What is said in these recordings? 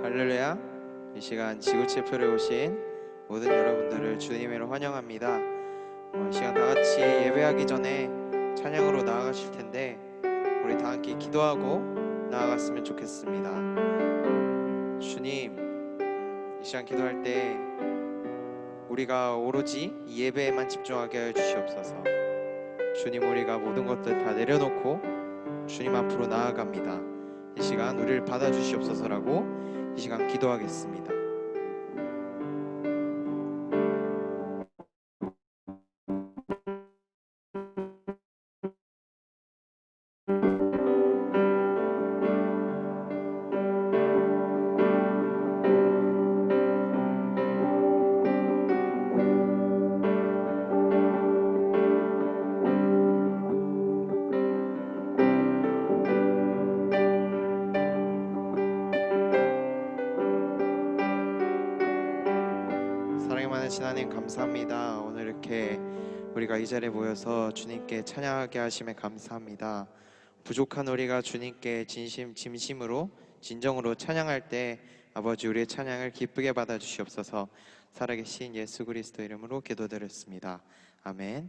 할렐루야. 이 시간 지구체표에 오신 모든 여러분들을 주님으로 환영합니다. 이 시간 다 같이 예배하기 전에 찬양으로 나아가실 텐데 우리 다 함께 기도하고 나아갔으면 좋겠습니다. 주님, 이 시간 기도할 때 우리가 오로지 이 예배에만 집중하게 하여 주시옵소서. 주님, 우리가 모든 것들 다 내려놓고 주님 앞으로 나아갑니다. 이 시간 우리를 받아주시옵소서라고 이 시간 기도하겠습니다. 하나님 감사합니다. 오늘 이렇게 우리가 이 자리에 모여서 주님께 찬양하게 하심에 감사합니다. 부족한 우리가 주님께 진심으로 진정으로 찬양할 때 아버지 우리의 찬양을 기쁘게 받아주시옵소서. 살아계신 예수 그리스도 이름으로 기도드렸습니다. 아멘.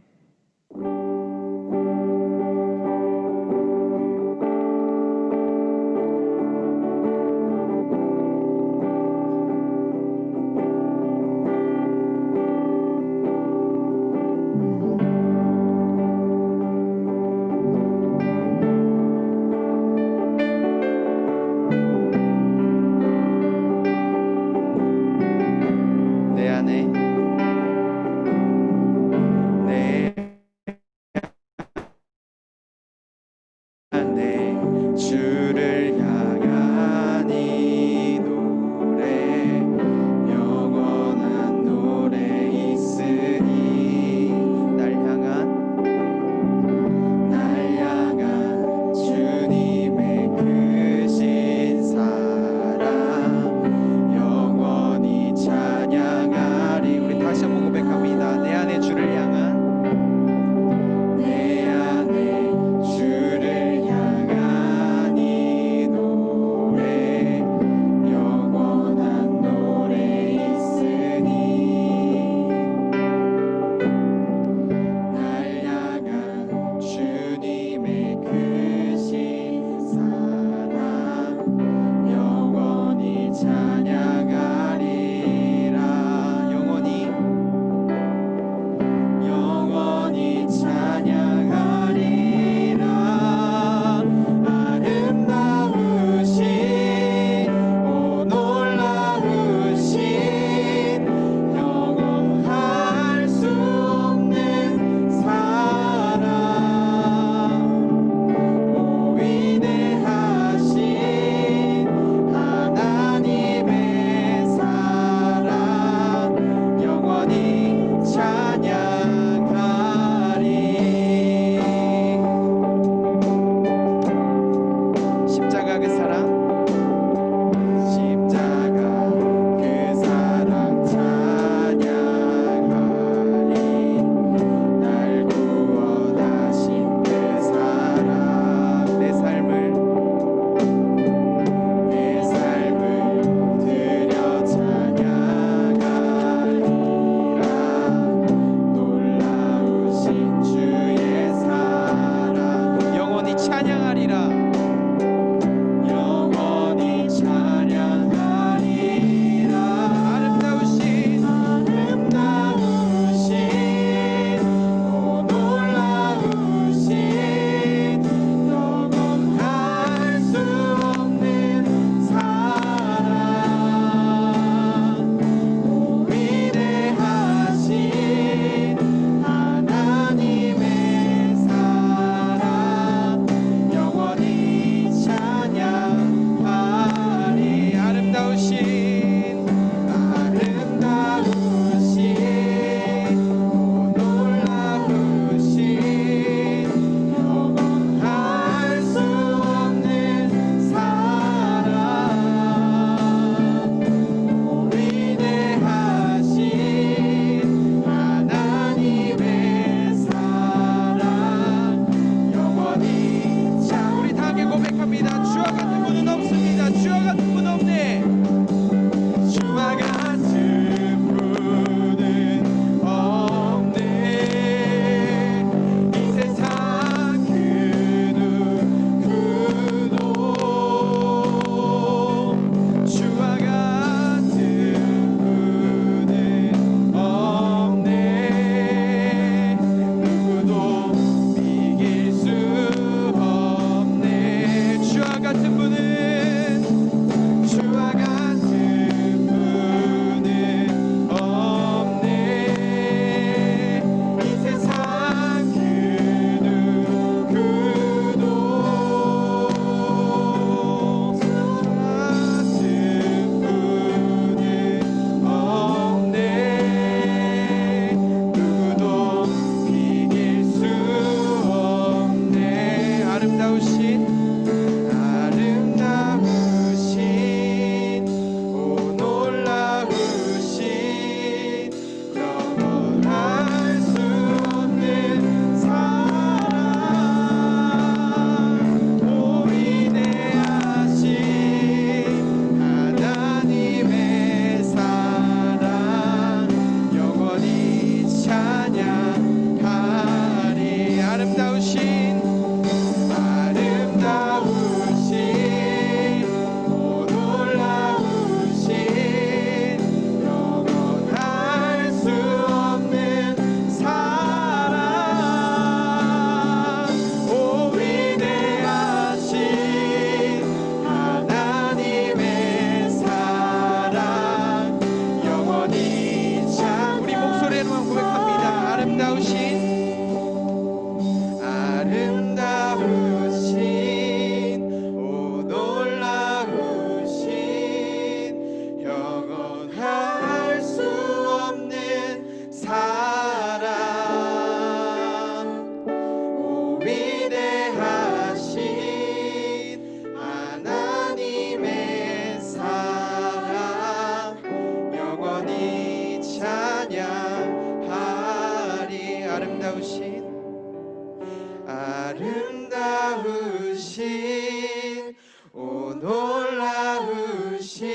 아름다우신 오 놀라우신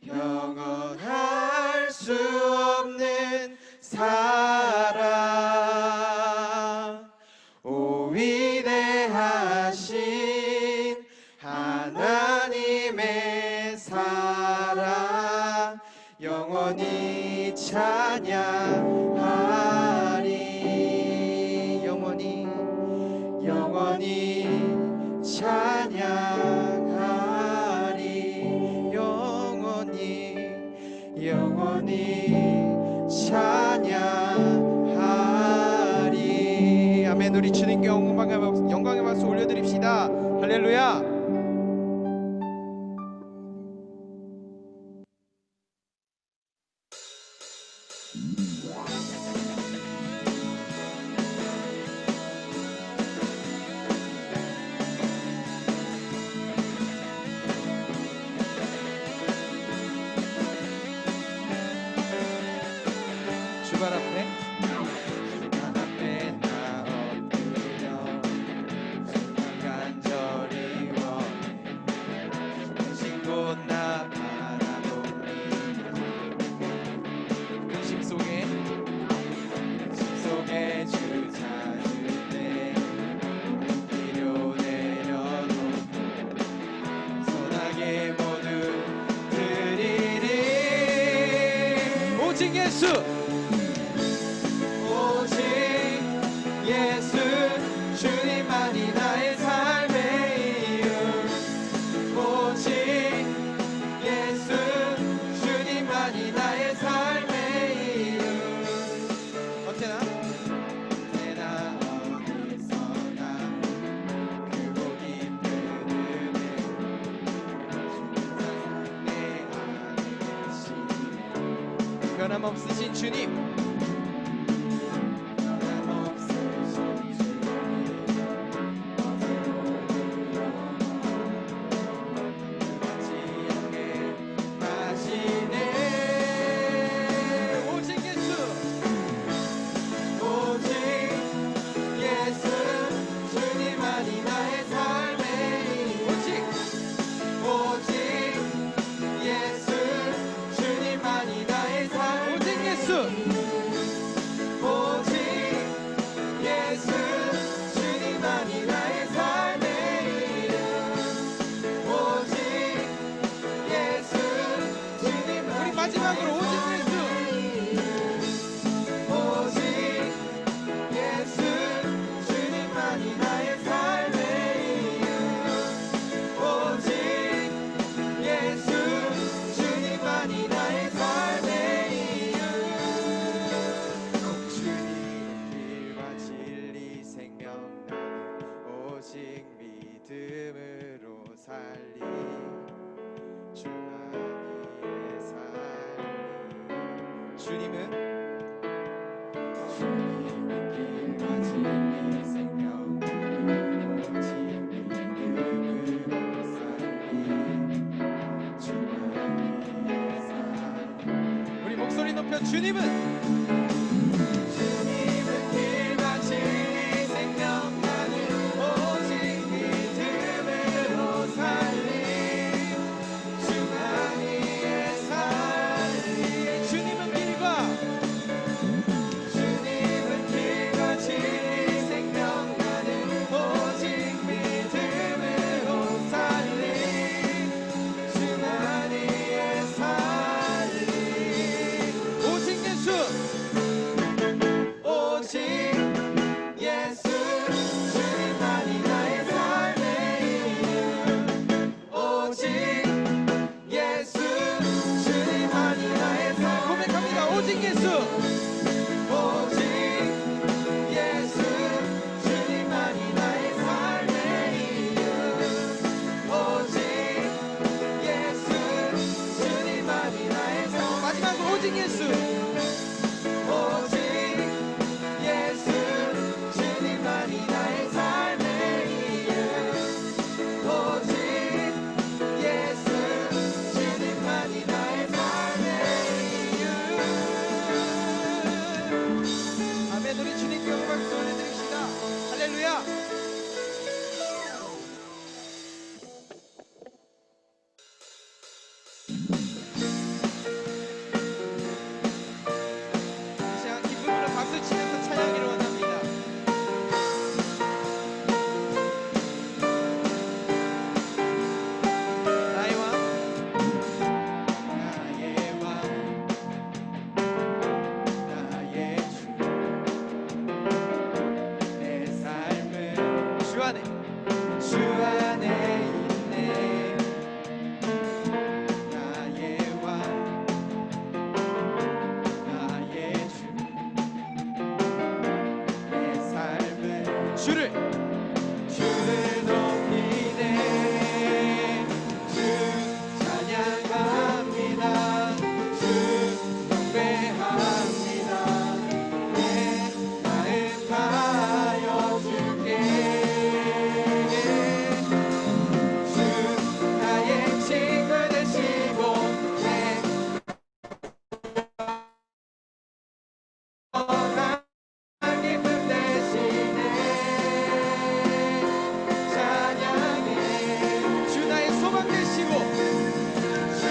영원할 수 없는 사랑 오 위대하신 하나님의 사랑 영원히 찬양하리 영원히 찬양하리 영원히 찬양하리. 아멘. 우리 주님께 영광의 박수 올려드립시다. 할렐루야. 주발 앞에 나 엎드려 간절히 원해 근심 곧 나 바라봅니다. 근심 속에 주 찾을 때 기도 내려놓고 선하게 모두 드리리. 오직 예수 예수 주님만이 나의 삶의 이유. 오직 예수 주님만이 나의 삶의 이유. 언제나 어디서나 크고 깊은 은혜 내 안에 계시네. 변함없으신 주님 마지막으로 오직 예수 주님만이 나의 삶의 이유. 오직 예수 주님만이 나의 삶의 이유. 꼭 주님 길과 진리 생명 나는 오직 믿음으로 살리. 주님은 길과 진리 생명 오직 높여 주님은 길과 진리 생명 나는 오직 믿음으로 살리 주만 위에 살리 주님은 길과 진리 생명 나는 오직 믿음으로 살리 주만 위에 살리 오직 예수 주님만이 나의 삶의 이유 오직 예수 주님만이 나의 삶 고백합니다 오직 예수 주님만이 나의 삶의 이유 오직 예수 주님만이 나의 삶 마지막으로 오직 예수 주님만이 나의 삶의 이유 오직 예수 주님만이 나의 삶의 이유 아멘 우리 주님께 영광 박수 올려드립시다 할렐루야 이 시간 기쁨으로 박수 치면서 찬양하기를 원합니다 나의 왕 나의 주 내 삶은 주 안에 있네 나의 왕 나의 주 내 삶은 주를 높이네 주 찬양합니다 주 경배합니다 내 마음 다하여 주께 주 나의 친구 되시고 내 기쁨 되시네 찬양해 주 나의 소망 되시고 주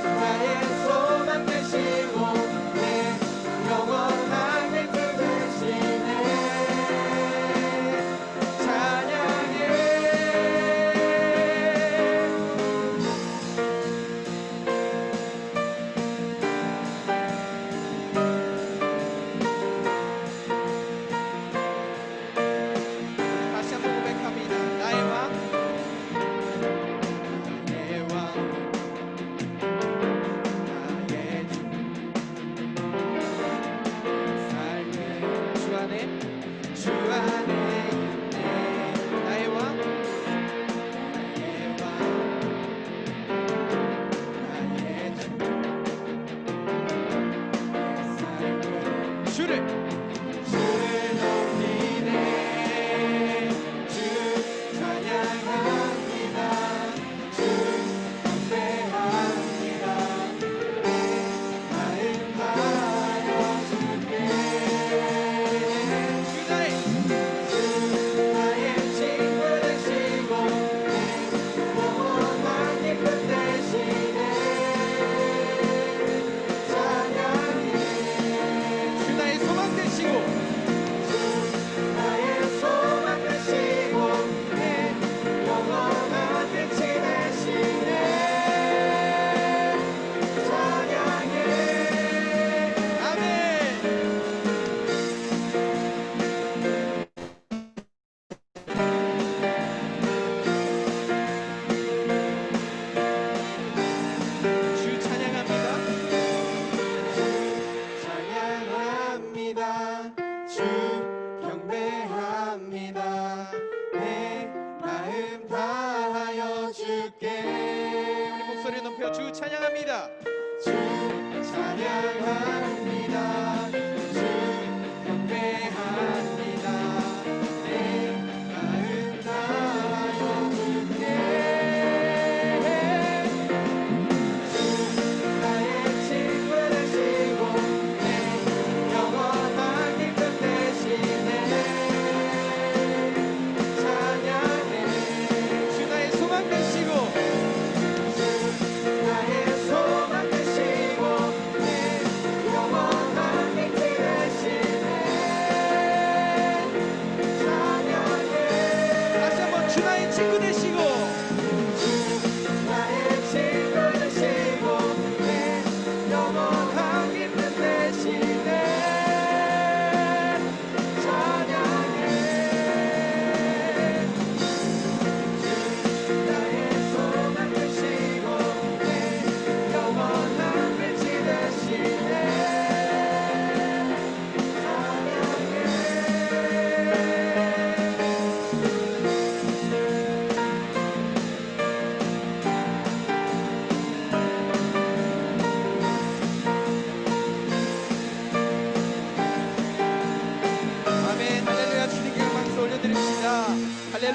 나의 소망 되시고 내 영원한 기쁨 되시네 찬양해 다시 한번 고백합니다 나의 왕 나의 주 삶의 주 안에 있네 나의 왕 나의 주 삶의 주를 높이네 주 찬양합니다 주 경배합니다 내 마음 다하여 주께 주 나의 친구 되시고 내 영원한 기쁨 되시네 찬양해 주 나의 소망 되시고 나의 소망 되시고 내 영원한 빛이 되시네 찬양해 아멘 주 찬양합니다 주 경배합니다 내 마음 다하여 주께 우리 목소리 높여 주 찬양합니다 주 찬양합니다 주 경배합니다 내 마음 다하여 주께 주 나의 친구 되시고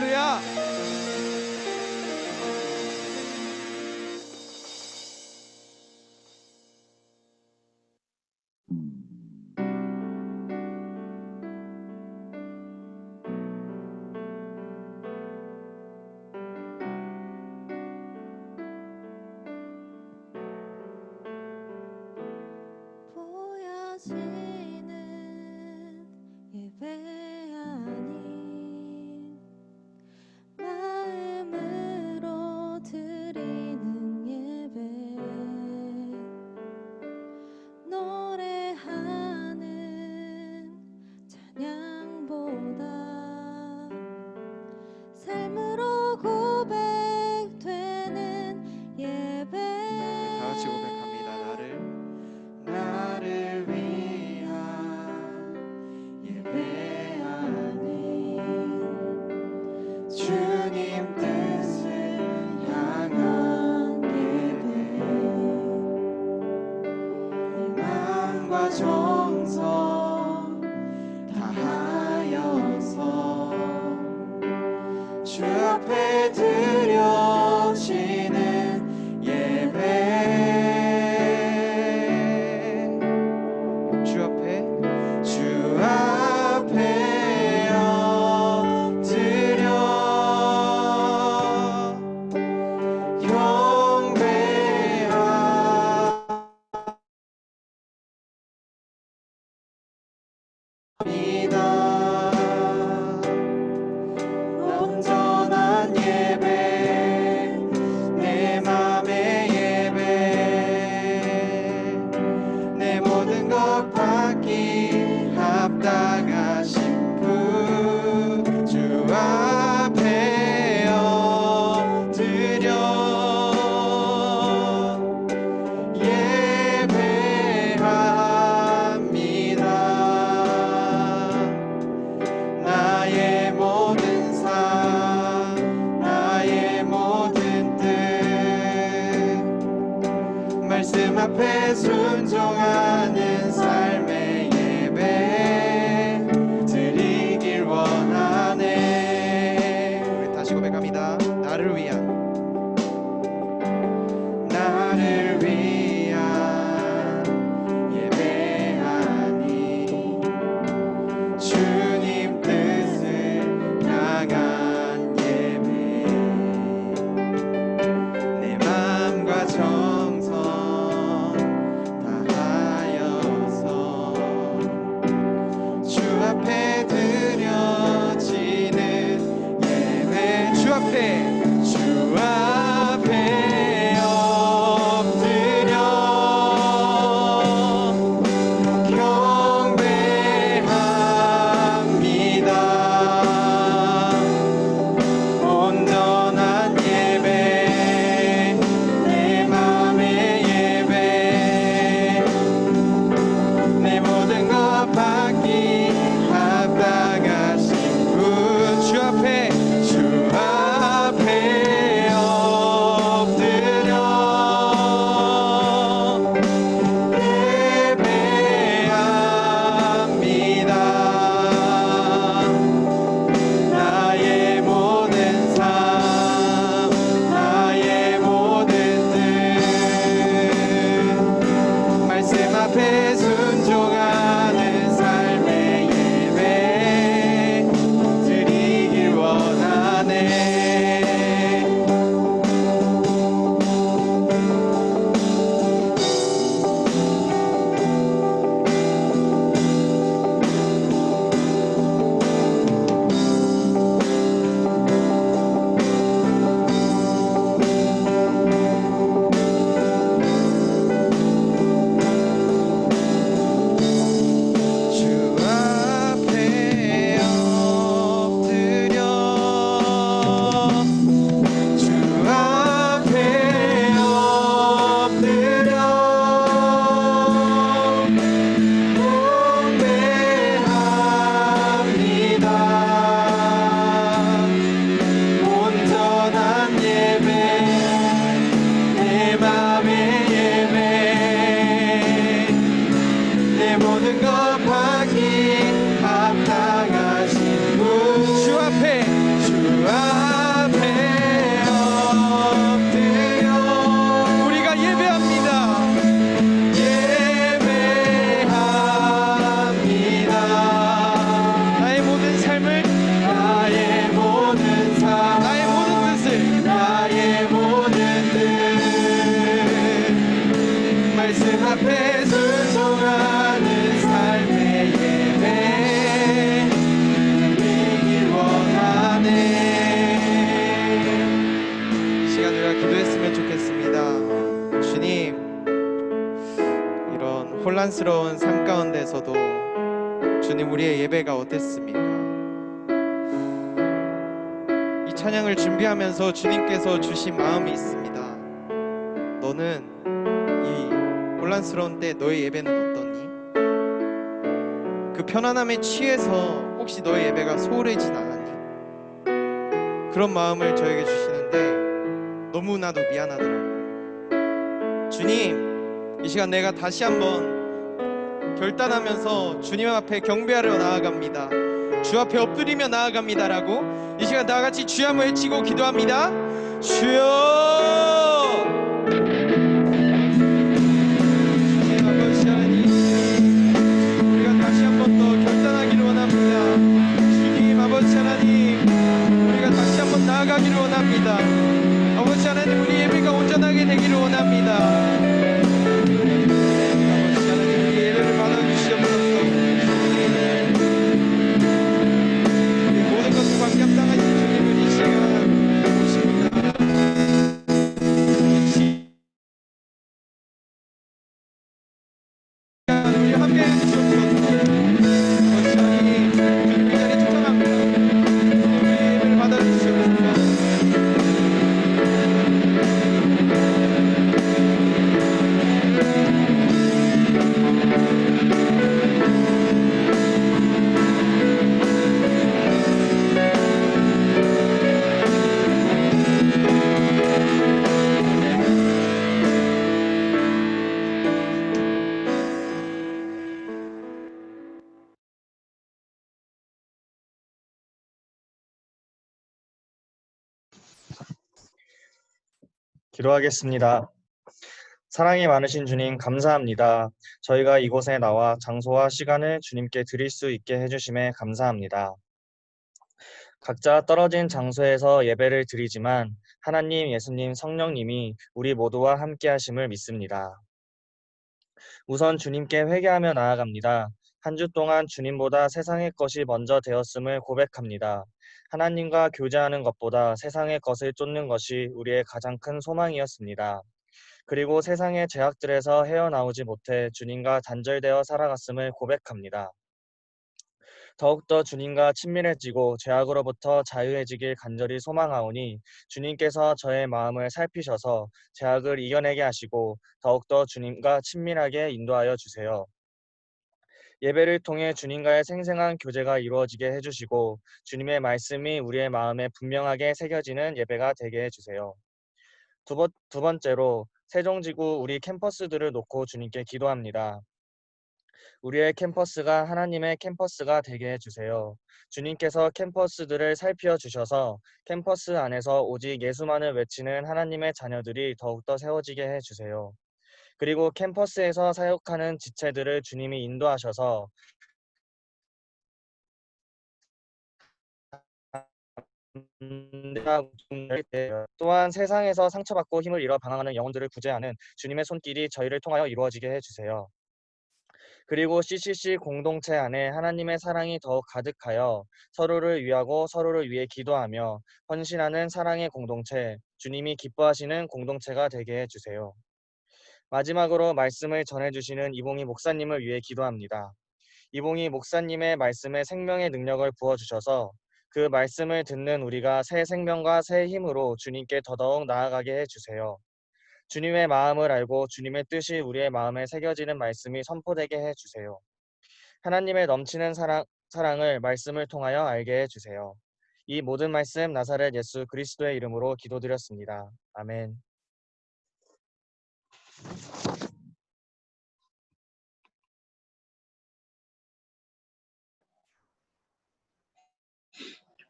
할렐루야. 보여지는 예배 아닌 마음으로 드리는 예배, 노래하는 찬양보다 삶으로 고백되는 예배. 다 같이 고백합니다. 나를 위한 예배 아닌 주님 뜻을 향한 예배, 내 마음과 정성 다하여서 주 앞에 드려지는 예배, 주 앞에 엎드려 경배합니다. 온전한 예배, 내 맘의 예배, 내 모든 것 받기 합당하신 분, 주 앞에 엎드려 예배합니다. 나의 모든 삶, 나의 모든 뜻, 말씀 앞에 순종하는 삶의 예배 드리길 원하네. 우리 다시 고백합니다. 나를 위한 예배 아닌 주님 뜻을 향한 예배, 내 마음과 정성 다하여서 주 앞에 드려지는 예배, 주 앞에 엎드려 경배합니다. 온전한 예배, 내 맘의 예배, 내 모든 것 받기 합당하신 분, 주 앞에 혼란스러운 삶 가운데서도 주님, 우리의 예배가 어땠습니까? 이 찬양을 준비하면서 주님께서 주신 마음이 있습니다. 너는 이 혼란스러운 때 너의 예배는 어떠니? 그 편안함에 취해서 혹시 너의 예배가 소홀해진 않았니? 그런 마음을 저에게 주시는데 너무나도 미안하더라고요. 주님, 이 시간 내가 다시 한번 결단하면서 주님 앞에 경배하러 나아갑니다. 주 앞에 엎드리며 나아갑니다라고 이 시간 다 같이 주여 한번 외치고 기도합니다. 주여! 주님 아버지 하나님, 우리가 다시 한번 더 결단하기를 원합니다. 주님 아버지 하나님, 우리가 다시 한번 나아가기를 원합니다. 아버지 하나님, 우리 예배가 온전하게 되기를 원합니다. 아버지 하나님, 우리 예배를 받아주시옵소서. 우리 모든 것을 관계합당하신 주님을 이 시간 모십니다. 우리 함께 해주시옵소서. 아버지 하나님, 주님 이 자리에 초청합니다. 우리 예배를 받아주시옵소서. 기도하겠습니다. 사랑이 많으신 주님, 감사합니다. 저희가 이곳에 나와 장소와 시간을 주님께 드릴 수 있게 해주심에 감사합니다. 각자 떨어진 장소에서 예배를 드리지만 하나님, 예수님, 성령님이 우리 모두와 함께 하심을 믿습니다. 우선 주님께 회개하며 나아갑니다. 한 주 동안 주님보다 세상의 것이 먼저 되었음을 고백합니다. 하나님과 교제하는 것보다 세상의 것을 쫓는 것이 우리의 가장 큰 소망이었습니다. 그리고 세상의 제약들에서 헤어나오지 못해 주님과 단절되어 살아갔음을 고백합니다. 더욱더 주님과 친밀해지고 죄악으로부터 자유해지길 간절히 소망하오니 주님께서 저의 마음을 살피셔서 죄악을 이겨내게 하시고 더욱더 주님과 친밀하게 인도하여 주세요. 예배를 통해 주님과의 생생한 교제가 이루어지게 해주시고 주님의 말씀이 우리의 마음에 분명하게 새겨지는 예배가 되게 해주세요. 두 번째로 세종지구 우리 캠퍼스들을 놓고 주님께 기도합니다. 우리의 캠퍼스가 하나님의 캠퍼스가 되게 해주세요. 주님께서 캠퍼스들을 살피어 주셔서 캠퍼스 안에서 오직 예수만을 외치는 하나님의 자녀들이 더욱더 세워지게 해주세요. 그리고 캠퍼스에서 사역하는 지체들을 주님이 인도하셔서 또한 세상에서 상처받고 힘을 잃어 방황하는 영혼들을 구제하는 주님의 손길이 저희를 통하여 이루어지게 해주세요. 그리고 CCC 공동체 안에 하나님의 사랑이 더욱 가득하여 서로를 위하고 서로를 위해 기도하며 헌신하는 사랑의 공동체, 주님이 기뻐하시는 공동체가 되게 해주세요. 마지막으로 말씀을 전해주시는 이봉희 목사님을 위해 기도합니다. 이봉희 목사님의 말씀에 생명의 능력을 부어주셔서 그 말씀을 듣는 우리가 새 생명과 새 힘으로 주님께 더더욱 나아가게 해주세요. 주님의 마음을 알고 주님의 뜻이 우리의 마음에 새겨지는 말씀이 선포되게 해주세요. 하나님의 넘치는 사랑을 말씀을 통하여 알게 해주세요. 이 모든 말씀 나사렛 예수 그리스도의 이름으로 기도드렸습니다. 아멘.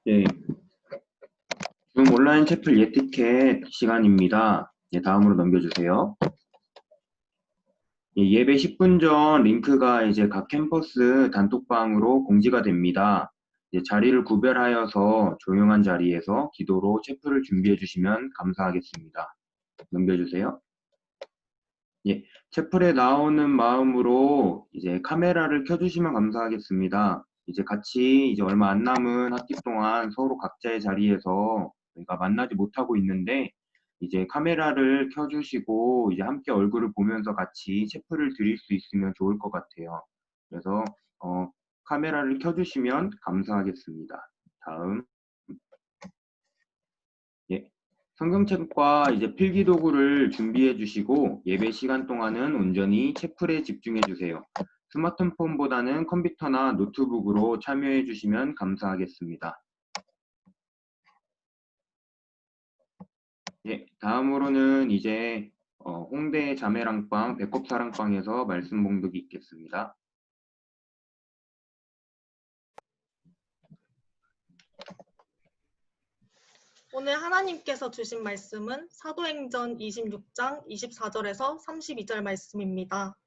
예, 지금 온라인 채플 예티켓 시간입니다. 예, 다음으로 넘겨주세요. 예, 예배 10분 전 링크가 이제 각 캠퍼스 단톡방으로 공지가 됩니다. 자리를 구별하여서 조용한 자리에서 기도로 채플을 준비해 주시면 감사하겠습니다. 넘겨주세요. 예, 채플에 나오는 마음으로 이제 카메라를 켜주시면 감사하겠습니다. 이제 같이 이제 얼마 안 남은 학기 동안 서로 각자의 자리에서 저희가 만나지 못하고 있는데 이제 카메라를 켜주시고 이제 함께 얼굴을 보면서 같이 체프를 드릴 수 있으면 좋을 것 같아요. 그래서 카메라를 켜주시면 감사하겠습니다. 다음. 예. 성경책과 이제 필기도구를 준비해 주시고 예배 시간 동안은 온전히 체풀에 집중해 주세요. 스마트폰보다는 컴퓨터나 노트북으로 참여해 주시면 감사하겠습니다. 예, 다음으로는 이제 홍대 자매랑방 배꼽사랑방에서 말씀 봉독이 있겠습니다. 오늘 하나님께서 주신 말씀은 사도행전 26장 24절에서 32절 말씀입니다.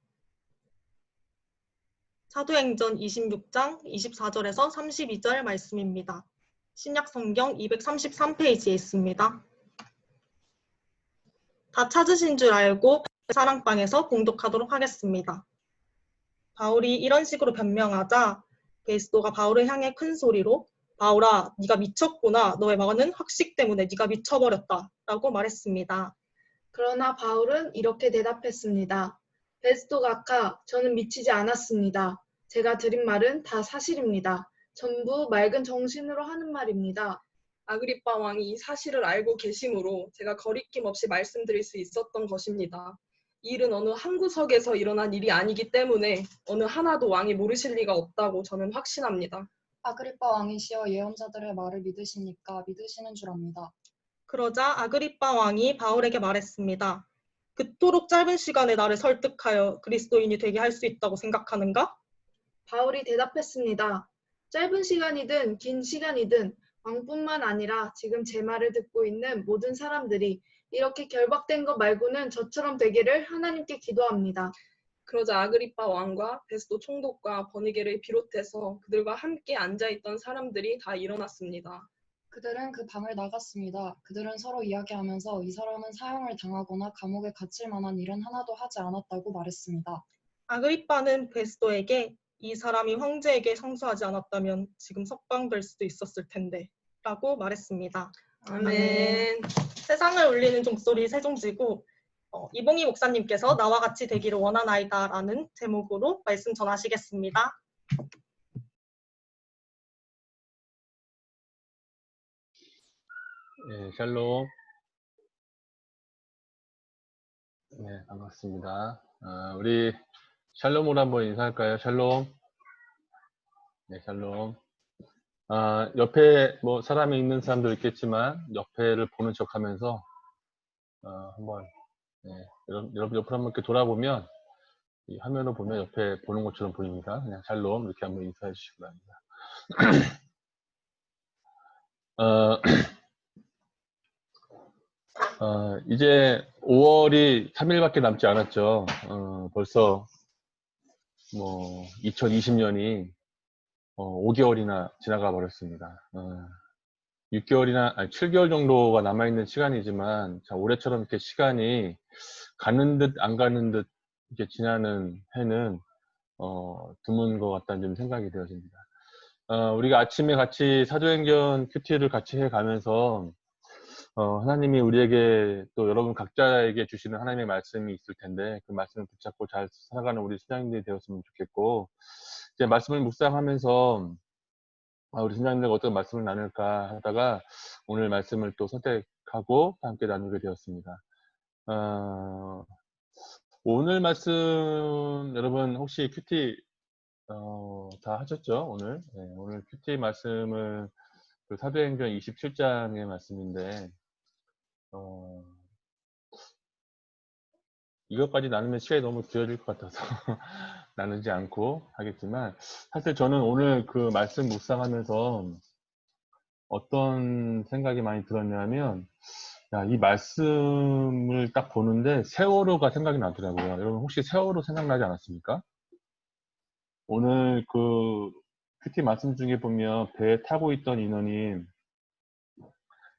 사도행전 26장 24절에서 32절 말씀입니다. 신약성경 233페이지에 있습니다. 다 찾으신 줄 알고 사랑방에서 봉독하도록 하겠습니다. 바울이 이런 식으로 변명하자 베스도가 바울을 향해 큰 소리로 바울아, 네가 미쳤구나. 너의 말은 학식 때문에 네가 미쳐버렸다. 라고 말했습니다. 그러나 바울은 이렇게 대답했습니다. 베스도 각하, 저는 미치지 않았습니다. 제가 드린 말은 다 사실입니다. 전부 맑은 정신으로 하는 말입니다. 아그리빠 왕이 이 사실을 알고 계심으로 제가 거리낌 없이 말씀드릴 수 있었던 것입니다. 이 일은 어느 한 구석에서 일어난 일이 아니기 때문에 어느 하나도 왕이 모르실 리가 없다고 저는 확신합니다. 아그리빠 왕이시여 예언자들의 말을 믿으시니까 믿으시는 줄 압니다. 그러자 아그리빠 왕이 바울에게 말했습니다. 그토록 짧은 시간에 나를 설득하여 그리스도인이 되게 할 수 있다고 생각하는가? 바울이 대답했습니다. 짧은 시간이든 긴 시간이든 왕뿐만 아니라 지금 제 말을 듣고 있는 모든 사람들이 이렇게 결박된 것 말고는 저처럼 되기를 하나님께 기도합니다. 그러자 아그리빠 왕과 베스도 총독과 버니게를 비롯해서 그들과 함께 앉아있던 사람들이 다 일어났습니다. 그들은 그 방을 나갔습니다. 그들은 서로 이야기하면서 이 사람은 사형을 당하거나 감옥에 gat을 만한 일은 하나도 하지 않았다고 말했습니다. 아그리빠는 베스도에게 이 사람이 황제에게 상수하지 않았다면 지금 석방될 수도 있었을 텐데 라고 말했습니다. 아멘. 세상을 울리는 종소리 세종지구 이봉희 목사님께서 나와 같이 되기를 원하나이다 라는 제목으로 말씀 전하시겠습니다. 네, 샬롬. 네, 반갑습니다. 우리 샬롬으로 한번 인사할까요? 샬롬. 네, 샬롬. 옆에 뭐 사람이 있는 사람도 있겠지만 옆에를 보는 척하면서 한번 여러분 옆으로 한번 이렇게 돌아보면 이 화면을 보면 옆에 보는 것처럼 보입니다. 그냥 샬롬 이렇게 한번 인사해 주시기 바랍니다. 이제 5월이 3일밖에 남지 않았죠. 벌써 뭐 2020년이 5개월이나 지나가 버렸습니다. 6개월이나 아니 7개월 정도가 남아있는 시간이지만 자, 올해처럼 이렇게 시간이 가는 듯 안 가는 듯 이렇게 지나는 해는 드문 것 같다는 좀 생각이 되어집니다. 우리가 아침에 같이 사도행전 큐티를 같이 해가면서 하나님이 우리에게 또 여러분 각자에게 주시는 하나님의 말씀이 있을 텐데 그 말씀을 붙잡고 잘 살아가는 우리 신앙인들이 되었으면 좋겠고 이제 말씀을 묵상하면서 우리 신앙인들과 어떤 말씀을 나눌까 하다가 오늘 말씀을 또 선택하고 함께 나누게 되었습니다. 오늘 말씀 여러분 혹시 큐티 다 하셨죠? 오늘? 네, 오늘 큐티 말씀은 그 사도행전 27장의 말씀인데 이것까지 나누면 시간이 너무 길어질 것 같아서 나누지 않고 하겠지만 사실 저는 오늘 그 말씀 묵상하면서 어떤 생각이 많이 들었냐면 이 말씀을 딱 보는데 세월호가 생각이 나더라고요. 여러분 혹시 세월호 생각나지 않았습니까? 오늘 그 큐티 말씀 중에 보면 배에 타고 있던 인원이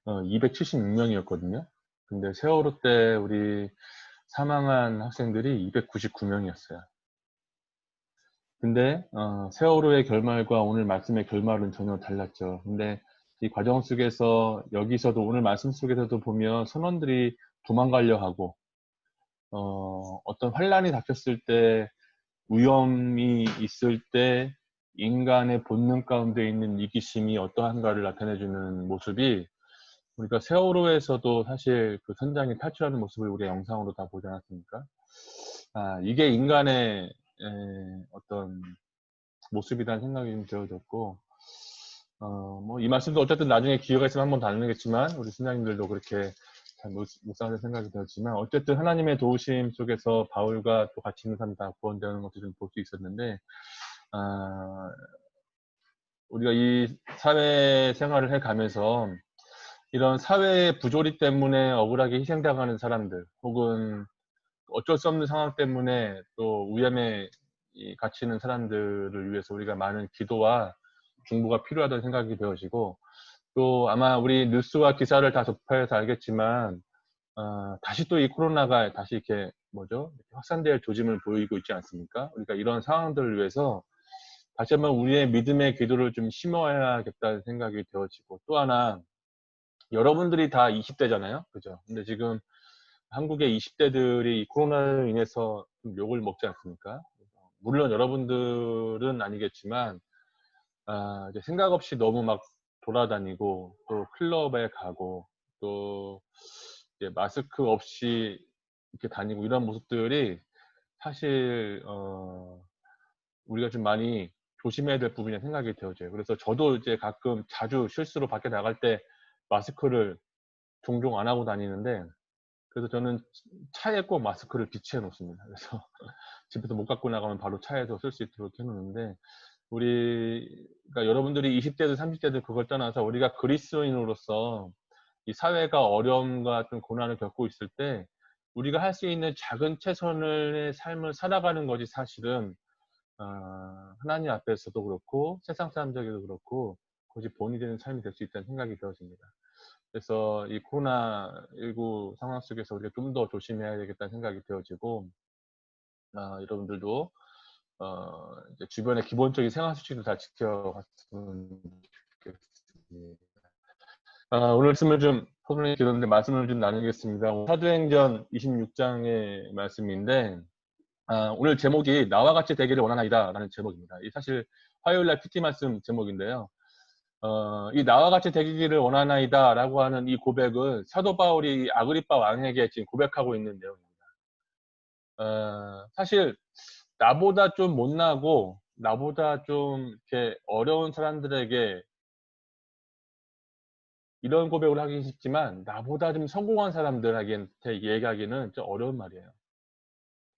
276명이었거든요. 근데 세월호 때 우리 사망한 학생들이 299명이었어요. 근데 세월호의 결말과 오늘 말씀의 결말은 전혀 달랐죠. 근데 이 과정 속에서 여기서도 오늘 말씀 속에서도 보면 선원들이 도망가려 하고 어떤 환란이 닥쳤을 때 위험이 있을 때 인간의 본능 가운데 있는 이기심이 어떠한가를 나타내주는 모습이 우리가 세월호에서도 사실 그 선장이 탈출하는 모습을 우리가 영상으로 다 보지 않았습니까? 이게 인간의 어떤 모습이라는 생각이 좀 들어졌고, 뭐 이 말씀도 어쨌든 나중에 기회가 있으면 한번 나누겠지만 우리 신장님들도 그렇게 잘 묵상하는 생각이 들었지만 어쨌든 하나님의 도우심 속에서 바울과 또 같이 있는 사람 다 구원되는 것도 좀 볼 수 있었는데 우리가 이 사회 생활을 해가면서 이런 사회의 부조리 때문에 억울하게 희생당하는 사람들 혹은 어쩔 수 없는 상황 때문에 또 위험에 갇히는 사람들을 위해서 우리가 많은 기도와 중보가 필요하다는 생각이 되어지고 또 아마 우리 뉴스와 기사를 다 접해서 알겠지만 다시 또 이 코로나가 다시 이렇게 확산될 조짐을 보이고 있지 않습니까? 우리가 이런 상황들을 위해서 다시 한번 우리의 믿음의 기도를 좀 심어야겠다는 생각이 되어지고 또 하나 여러분들이 다 20대잖아요. 그죠? 근데 지금 한국의 20대들이 이 코로나로 인해서 좀 욕을 먹지 않습니까? 물론 여러분들은 아니겠지만 이제 생각 없이 너무 막 돌아다니고 또 클럽에 가고 또 이제 마스크 없이 이렇게 다니고 이런 모습들이 사실 우리가 좀 많이 조심해야 될 부분이 생각이 되어져요. 그래서 저도 이제 가끔 자주 실수로 밖에 나갈 때 마스크를 종종 안 하고 다니는데 그래서 저는 차에 꼭 마스크를 비치해 놓습니다. 그래서 집에서 못 갖고 나가면 바로 차에서 쓸 수 있도록 해놓는데 그러니까 여러분들이 20대들, 30대들 그걸 떠나서 우리가 그리스도인으로서 이 사회가 어려움과 좀 고난을 겪고 있을 때 우리가 할 수 있는 작은 최선의 삶을 살아가는 것이 사실은 하나님 앞에서도 그렇고 세상 사람들에게도 그렇고 그것이 본이 되는 삶이 될 수 있다는 생각이 되어집니다. 그래서 이 코로나19 상황 속에서 우리가 좀 더 조심해야 되겠다는 생각이 되어지고 여러분들도 이제 주변의 기본적인 생활 수칙도 다 지켜갔으면 좋겠습니다. 오늘 말씀을 좀 소분해 드렸는데 말씀을 좀 나누겠습니다. 사도행전 26장의 말씀인데 오늘 제목이 나와 같이 되기를 원하나이다 라는 제목입니다. 이 사실 화요일날 PT 말씀 제목인데요. 이 나와 같이 되기를 원하나이다 라고 하는 이 고백은 사도 바울이 아그리빠 왕에게 지금 고백하고 있는 내용입니다. 사실 나보다 좀 못나고 나보다 좀 이렇게 어려운 사람들에게 이런 고백을 하기 쉽지만 나보다 좀 성공한 사람들한테 얘기하기는 좀 어려운 말이에요.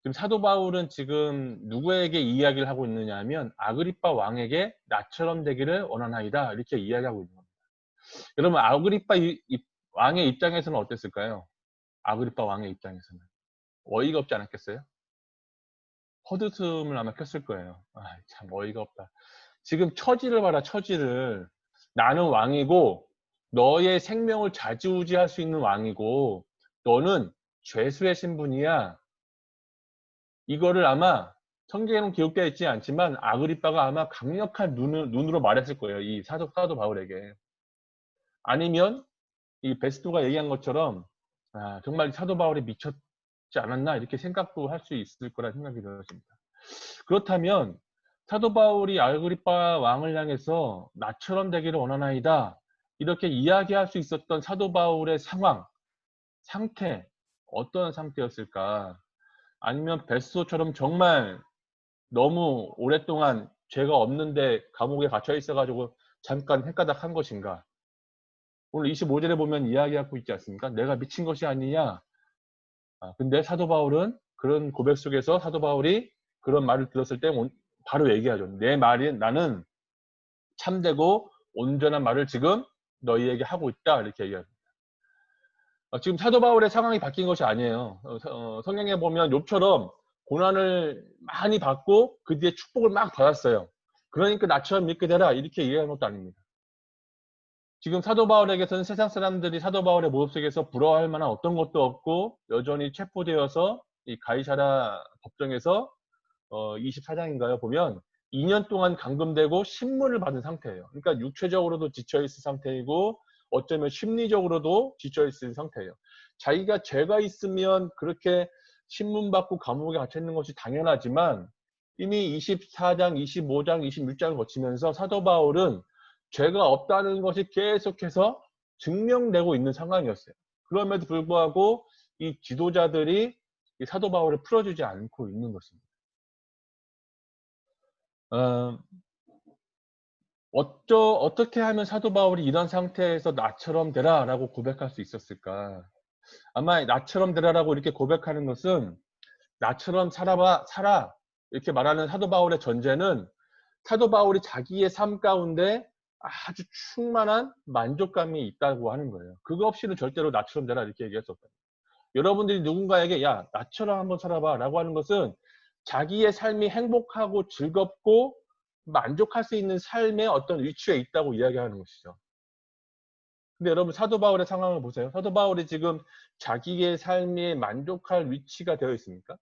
지금 사도 바울은 지금 누구에게 이야기를 하고 있느냐 하면 아그리빠 왕에게 나처럼 되기를 원하나이다 이렇게 이야기하고 있는 겁니다. 여러분 아그리빠 왕의 입장에서는 어땠을까요? 아그리빠 왕의 입장에서는 어이가 없지 않았겠어요? 헛웃음을 아마 켰을 거예요. 참 어이가 없다. 지금 처지를 봐라 처지를. 나는 왕이고 너의 생명을 좌지우지할 수 있는 왕이고 너는 죄수의 신분이야. 이거를 아마 성경에는 기록되어 있지 않지만 아그리빠가 아마 강력한 눈으로 말했을 거예요. 이 사도 바울에게. 아니면 이 베스토가 얘기한 것처럼 정말 사도 바울이 미쳤지 않았나 이렇게 생각도 할 수 있을 거라 생각이 들었습니다. 그렇다면 사도 바울이 아그리빠 왕을 향해서 나처럼 되기를 원하나이다 이렇게 이야기할 수 있었던 사도 바울의 상태 어떤 상태였을까? 아니면 베스토처럼 정말 너무 오랫동안 죄가 없는데 감옥에 갇혀 있어가지고 잠깐 헷가닥한 것인가? 오늘 25절에 보면 이야기하고 있지 않습니까? 내가 미친 것이 아니냐? 근데 사도 바울은 그런 고백 속에서 사도 바울이 그런 말을 들었을 때 바로 얘기하죠. 내 말이 나는 참되고 온전한 말을 지금 너희에게 하고 있다 이렇게 얘기합니다. 지금 사도 바울의 상황이 바뀐 것이 아니에요. 성경에 보면 욥처럼 고난을 많이 받고 그 뒤에 축복을 막 받았어요. 그러니까 나처럼 믿게 되라 이렇게 이해하는 것도 아닙니다. 지금 사도 바울에게서는 세상 사람들이 사도 바울의 모습 속에서 부러워할 만한 어떤 것도 없고 여전히 체포되어서 이 가이사랴 법정에서 24장인가요 보면 2년 동안 감금되고 신문을 받은 상태예요. 그러니까 육체적으로도 지쳐있을 상태이고 어쩌면 심리적으로도 지쳐있을 상태예요. 자기가 죄가 있으면 그렇게 신문 받고 감옥에 갇혀있는 것이 당연하지만 이미 24장, 25장, 26장을 거치면서 사도 바울은 죄가 없다는 것이 계속해서 증명되고 있는 상황이었어요. 그럼에도 불구하고 이 지도자들이 이 사도 바울을 풀어주지 않고 있는 것입니다. 어떻게 하면 사도 바울이 이런 상태에서 나처럼 되라 라고 고백할 수 있었을까? 아마 나처럼 되라라고 이렇게 고백하는 것은 나처럼 살아 이렇게 말하는 사도 바울의 전제는 사도 바울이 자기의 삶 가운데 아주 충만한 만족감이 있다고 하는 거예요. 그거 없이는 절대로 나처럼 되라 이렇게 얘기할 수 없다. 여러분들이 누군가에게 야 나처럼 한번 살아봐 라고 하는 것은 자기의 삶이 행복하고 즐겁고 만족할 수 있는 삶의 어떤 위치에 있다고 이야기하는 것이죠. 근데 여러분 사도 바울의 상황을 보세요. 사도 바울이 지금 자기의 삶에 만족할 위치가 되어 있습니까?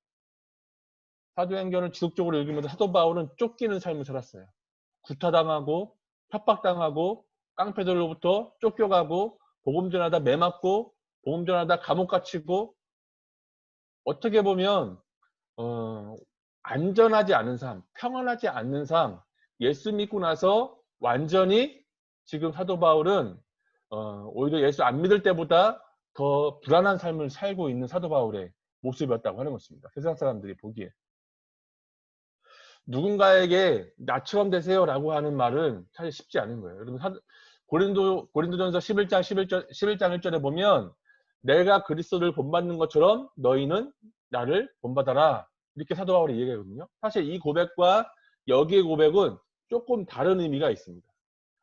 사도행전을 지속적으로 읽으면서 사도 바울은 쫓기는 삶을 살았어요. 구타당하고 협박당하고 깡패들로부터 쫓겨가고 복음 전하다 매 맞고 복음 전하다 감옥 갇히고 어떻게 보면 안전하지 않은 삶, 평안하지 않는 삶, 예수 믿고 나서 완전히 지금 사도 바울은 오히려 예수 안 믿을 때보다 더 불안한 삶을 살고 있는 사도 바울의 모습이었다고 하는 것입니다. 세상 사람들이 보기에. 누군가에게 나처럼 되세요라고 하는 말은 사실 쉽지 않은 거예요. 여러분 고린도전서 11장 1절에 보면 내가 그리스도를 본받는 것처럼 너희는 나를 본받아라. 이렇게 사도 바울이 얘기하거든요. 사실 이 고백과 여기의 고백은 조금 다른 의미가 있습니다.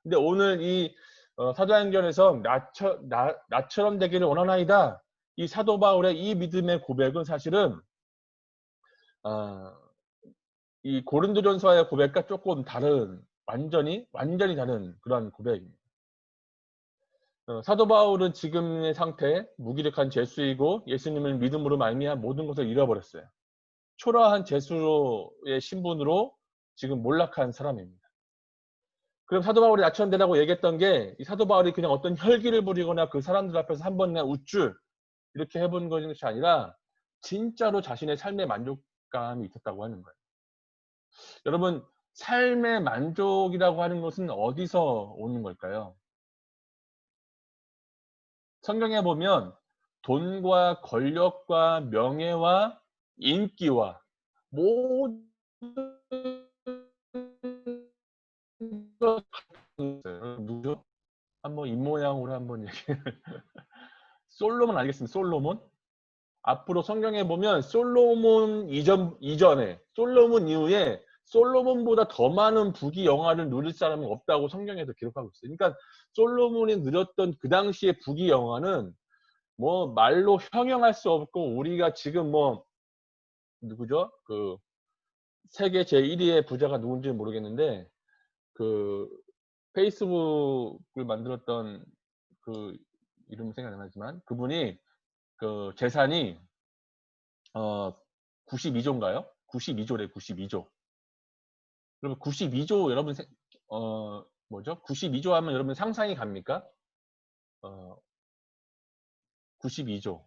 근데 오늘 이 사도행전에서 나처럼 되기를 원하나이다. 이 사도 바울의 이 믿음의 고백은 사실은 이 고린도전서의 고백과 조금 다른 완전히 다른 그런 고백입니다. 사도 바울은 지금의 상태 무기력한 죄수이고 예수님을 믿음으로 말미암아 모든 것을 잃어버렸어요. 초라한 죄수의 신분으로 지금 몰락한 사람입니다. 그럼 사도 바울이 나처럼 되라고 얘기했던 게 이 사도 바울이 그냥 어떤 혈기를 부리거나 그 사람들 앞에서 한번 그냥 우쭐 이렇게 해본 것이 아니라 진짜로 자신의 삶의 만족감이 있었다고 하는 거예요. 여러분 삶의 만족이라고 하는 것은 어디서 오는 걸까요? 성경에 보면 돈과 권력과 명예와 인기와 모든 것 누구죠? 한번 입모양으로 한번 얘기를 솔로몬 알겠습니다. 솔로몬? 앞으로 성경에 보면 솔로몬 이전에 솔로몬 이후에 솔로몬보다 더 많은 부귀 영화를 누릴 사람은 없다고 성경에서 기록하고 있어요. 그러니까 솔로몬이 누렸던 그 당시의 부귀 영화는 뭐 말로 형용할 수 없고 우리가 지금 뭐 누구죠? 그 세계 제1위의 부자가 누군지 모르겠는데 그 페이스북을 만들었던 그 이름 생각이 안 나지만 그분이 그 재산이 92조인가요? 92조래 92조. 그러면 92조 여러분 뭐죠? 92조 하면 여러분 상상이 갑니까? 92조.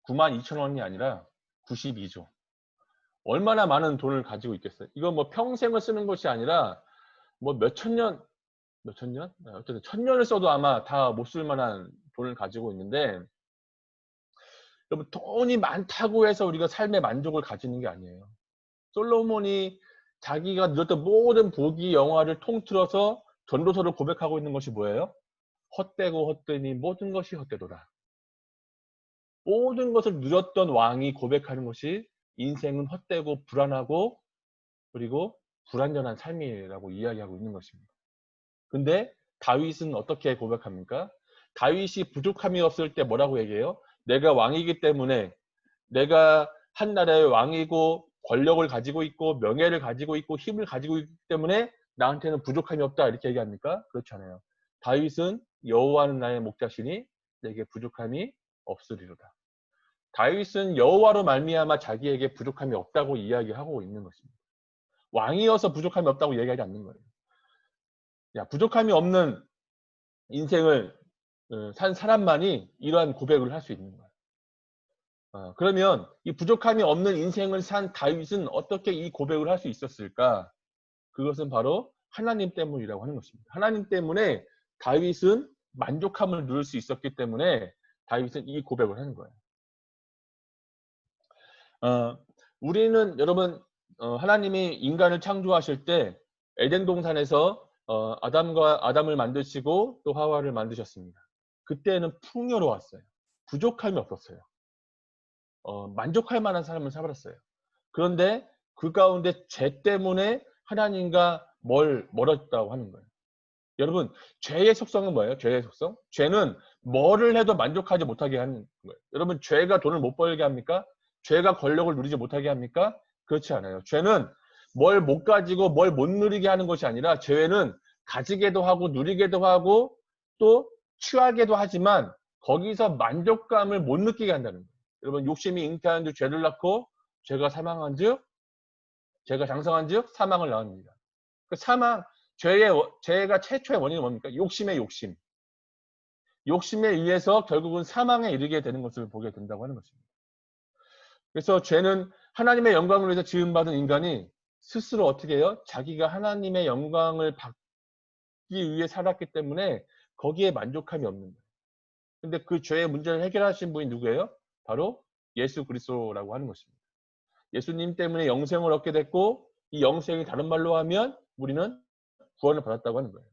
92,000원이 아니라 92조. 얼마나 많은 돈을 가지고 있겠어요? 이건 뭐 평생을 쓰는 것이 아니라 뭐 몇천 년? 어쨌든 1000년을 써도 아마 다 못 쓸 만한 돈을 가지고 있는데 여러분 돈이 많다고 해서 우리가 삶의 만족을 가지는 게 아니에요. 솔로몬이 자기가 누렸던 모든 부귀 영화를 통틀어서 전도서를 고백하고 있는 것이 뭐예요? 헛되고 헛되니 모든 것이 헛되도다. 모든 것을 누렸던 왕이 고백하는 것이 인생은 헛되고 불안하고 그리고 불완전한 삶이라고 이야기하고 있는 것입니다. 근데 다윗은 어떻게 고백합니까? 다윗이 부족함이 없을 때 뭐라고 얘기해요? 내가 왕이기 때문에 내가 한 나라의 왕이고 권력을 가지고 있고 명예를 가지고 있고 힘을 가지고 있기 때문에 나한테는 부족함이 없다 이렇게 얘기합니까? 그렇지 않아요. 다윗은 여호와는 나의 목자시니 내게 부족함이 없으리로다. 다윗은 여호와로 말미암아 자기에게 부족함이 없다고 이야기하고 있는 것입니다. 왕이어서 부족함이 없다고 얘기하지 않는 거예요. 야, 부족함이 없는 인생을 산 사람만이 이러한 고백을 할 수 있는 거예요. 그러면 이 부족함이 없는 인생을 산 다윗은 어떻게 이 고백을 할 수 있었을까? 그것은 바로 하나님 때문이라고 하는 것입니다. 하나님 때문에 다윗은 만족함을 누릴 수 있었기 때문에 다윗은 이 고백을 하는 거예요. 우리는 여러분 하나님이 인간을 창조하실 때 에덴 동산에서 아담을 만드시고 또 하와를 만드셨습니다. 그때는 풍요로웠어요. 부족함이 없었어요. 만족할 만한 삶을 살았어요. 그런데 그 가운데 죄 때문에 하나님과 멀어졌다고 하는 거예요. 여러분, 죄의 속성은 뭐예요? 죄의 속성? 죄는 뭐를 해도 만족하지 못하게 하는 거예요. 여러분, 죄가 돈을 못 벌게 합니까? 죄가 권력을 누리지 못하게 합니까? 그렇지 않아요. 죄는 뭘 못 가지고 뭘 못 누리게 하는 것이 아니라 죄는 가지게도 하고 누리게도 하고 또 취하게도 하지만 거기서 만족감을 못 느끼게 한다는 거예요. 여러분, 욕심이 잉태한 즉 죄를 낳고 죄가 사망한 즉 죄가 장성한 즉 사망을 낳습니다. 그 죄가 최초의 원인은 뭡니까? 욕심의 욕심. 욕심에 의해서 결국은 사망에 이르게 되는 것을 보게 된다고 하는 것입니다. 그래서 죄는 하나님의 영광을 위해서 지음받은 인간이 스스로 어떻게 해요? 자기가 하나님의 영광을 받기 위해 살았기 때문에 거기에 만족함이 없는 거예요. 근데 그 죄의 문제를 해결하신 분이 누구예요? 바로 예수 그리스도라고 하는 것입니다. 예수님 때문에 영생을 얻게 됐고 이 영생이 다른 말로 하면 우리는 구원을 받았다고 하는 거예요.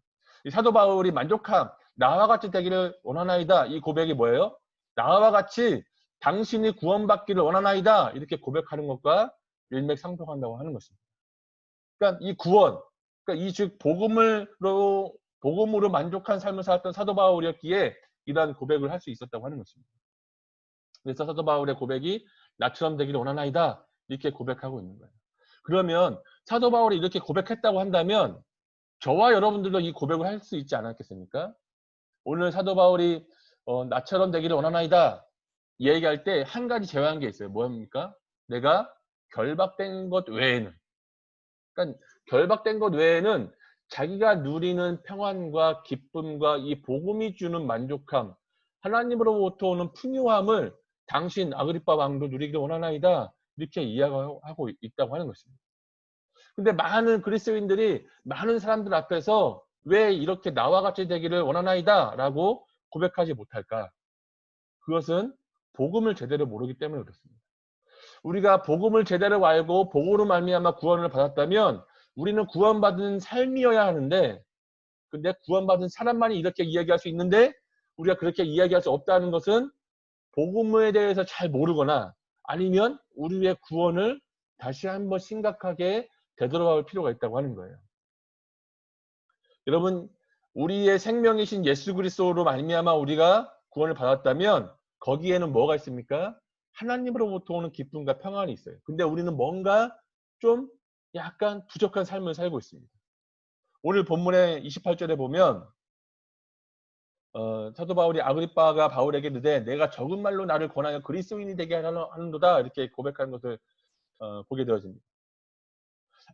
이 사도 바울이 만족함, 나와 같이 되기를 원하나이다. 이 고백이 뭐예요? 나와 같이 당신이 구원받기를 원하나이다. 이렇게 고백하는 것과 일맥상통한다고 하는 것입니다. 그러니까 이 구원, 그러니까 이 즉 복음으로 만족한 삶을 살았던 사도 바울이었기에 이러한 고백을 할 수 있었다고 하는 것입니다. 그래서 사도 바울의 고백이 나처럼 되기를 원하나이다. 이렇게 고백하고 있는 거예요. 그러면 사도 바울이 이렇게 고백했다고 한다면 저와 여러분들도 이 고백을 할 수 있지 않았겠습니까? 오늘 사도 바울이 나처럼 되기를 원하나이다 얘기할 때 한 가지 제외한 게 있어요. 뭡니까? 내가 결박된 것 외에는. 그러니까 결박된 것 외에는 자기가 누리는 평안과 기쁨과 이 복음이 주는 만족함, 하나님으로부터 오는 풍요함을 당신 아그리빠 왕도 누리기를 원하나이다. 이렇게 이야기하고 있다고 하는 것입니다. 근데 많은 그리스도인들이 많은 사람들 앞에서 왜 이렇게 나와 같이 되기를 원하나이다 라고 고백하지 못할까? 그것은 복음을 제대로 모르기 때문에 그렇습니다. 우리가 복음을 제대로 알고 복음으로 말미암아 구원을 받았다면 우리는 구원받은 삶이어야 하는데 근데 구원받은 사람만이 이렇게 이야기할 수 있는데 우리가 그렇게 이야기할 수 없다는 것은 복음에 대해서 잘 모르거나 아니면 우리의 구원을 다시 한번 심각하게 되돌아볼 필요가 있다고 하는 거예요. 여러분, 우리의 생명이신 예수 그리스도로 말미암아 우리가 구원을 받았다면 거기에는 뭐가 있습니까? 하나님으로부터 오는 기쁨과 평안이 있어요. 근데 우리는 뭔가 좀 약간 부족한 삶을 살고 있습니다. 오늘 본문의 28절에 보면 사도 바울이 아그리빠가 바울에게 이르되 내가 적은 말로 나를 권하여 그리스도인이 되게 하는도다 이렇게 고백하는 것을 보게 되어집니다.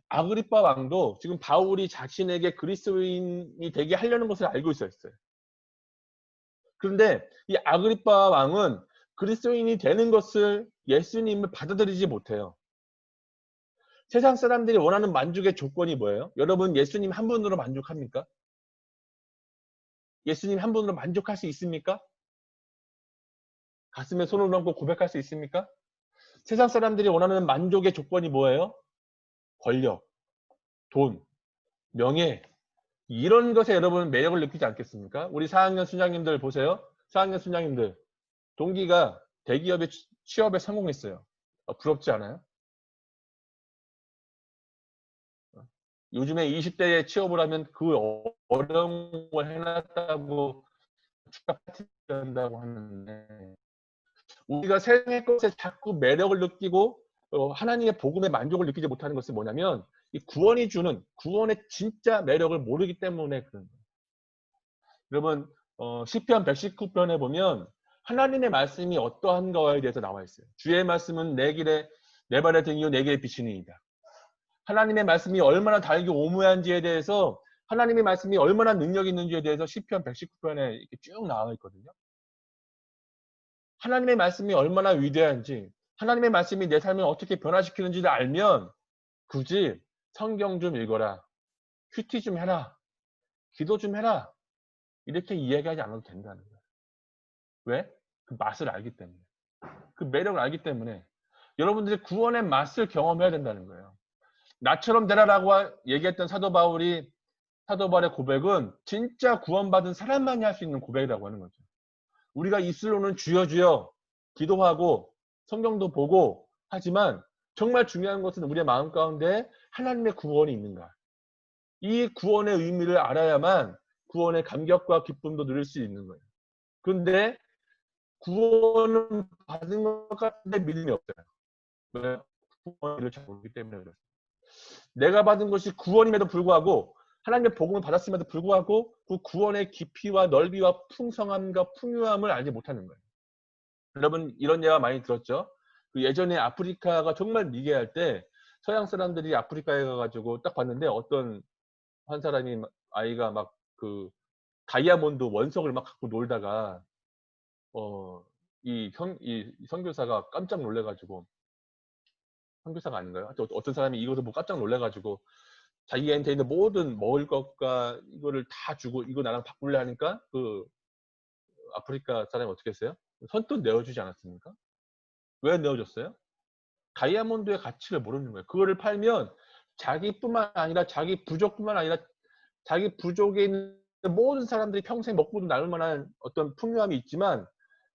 아그리빠 왕도 지금 바울이 자신에게 그리스도인이 되게 하려는 것을 알고 있었어요. 그런데 이 아그리빠 왕은 그리스도인이 되는 것을 예수님을 받아들이지 못해요. 세상 사람들이 원하는 만족의 조건이 뭐예요? 여러분 예수님 한 분으로 만족합니까? 예수님 한 분으로 만족할 수 있습니까? 가슴에 손을 얹고 고백할 수 있습니까? 세상 사람들이 원하는 만족의 조건이 뭐예요? 권력, 돈, 명예 이런 것에 여러분 매력을 느끼지 않겠습니까? 우리 4학년 순장님들 보세요. 4학년 순장님들 동기가 대기업의 취업에 성공했어요. 부럽지 않아요? 요즘에 20대에 취업을 하면 그 어려운 걸 해놨다고 축하 파티를 한다고 하는데 우리가 세상의 것에 자꾸 매력을 느끼고 하나님의 복음의 만족을 느끼지 못하는 것은 뭐냐면 이 구원이 주는 구원의 진짜 매력을 모르기 때문에 그런 거예요. 여러분 시편 119편에 보면 하나님의 말씀이 어떠한가에 대해서 나와 있어요. 주의 말씀은 내 발의 등이요 내 길의 빛이니이다. 하나님의 말씀이 얼마나 달게 오묘한지에 대해서, 하나님의 말씀이 얼마나 능력이 있는지에 대해서 시편 119편에 이렇게 쭉 나와 있거든요. 하나님의 말씀이 얼마나 위대한지, 하나님의 말씀이 내 삶을 어떻게 변화시키는지를 알면 굳이 성경 좀 읽어라, 큐티 좀 해라, 기도 좀 해라, 이렇게 이야기하지 않아도 된다는 거예요. 왜? 그 맛을 알기 때문에. 그 매력을 알기 때문에. 여러분들이 구원의 맛을 경험해야 된다는 거예요. 나처럼 되라라고 얘기했던 사도 바울의 고백은 진짜 구원받은 사람만이 할 수 있는 고백이라고 하는 거죠. 우리가 입술로는 주여 주여 기도하고 성경도 보고 하지만 정말 중요한 것은 우리의 마음 가운데 하나님의 구원이 있는가. 이 구원의 의미를 알아야만 구원의 감격과 기쁨도 누릴 수 있는 거예요. 그런데 구원을 받은 것 같은데 믿음이 없어요. 왜? 구원을 잘 모르기 때문에 그렇습니다. 내가 받은 것이 구원임에도 불구하고, 하나님의 복음을 받았음에도 불구하고 그 구원의 깊이와 넓이와 풍성함과 풍요함을 알지 못하는 거예요. 여러분 이런 예화 많이 들었죠? 그 예전에 아프리카가 정말 미개할 때 서양 사람들이 아프리카에 가가지고 딱 봤는데 어떤 한 사람이, 아이가 막 그 다이아몬드 원석을 막 갖고 놀다가 이 선교사가 깜짝 놀래가지고, 선교사가 아닌가요? 하여튼 어떤 사람이 이것을 보고 깜짝 놀래가지고 자기한테 있는 모든 먹을 것과 이거를 다 주고 이거 나랑 바꿀래 하니까 그 아프리카 사람이 어떻게 했어요? 선뜻 내어주지 않았습니까? 왜 내어줬어요? 다이아몬드의 가치를 모르는 거예요. 그거를 팔면 자기뿐만 아니라 자기 부족뿐만 아니라 자기 부족에 있는 모든 사람들이 평생 먹고도 남을 만한 어떤 풍요함이 있지만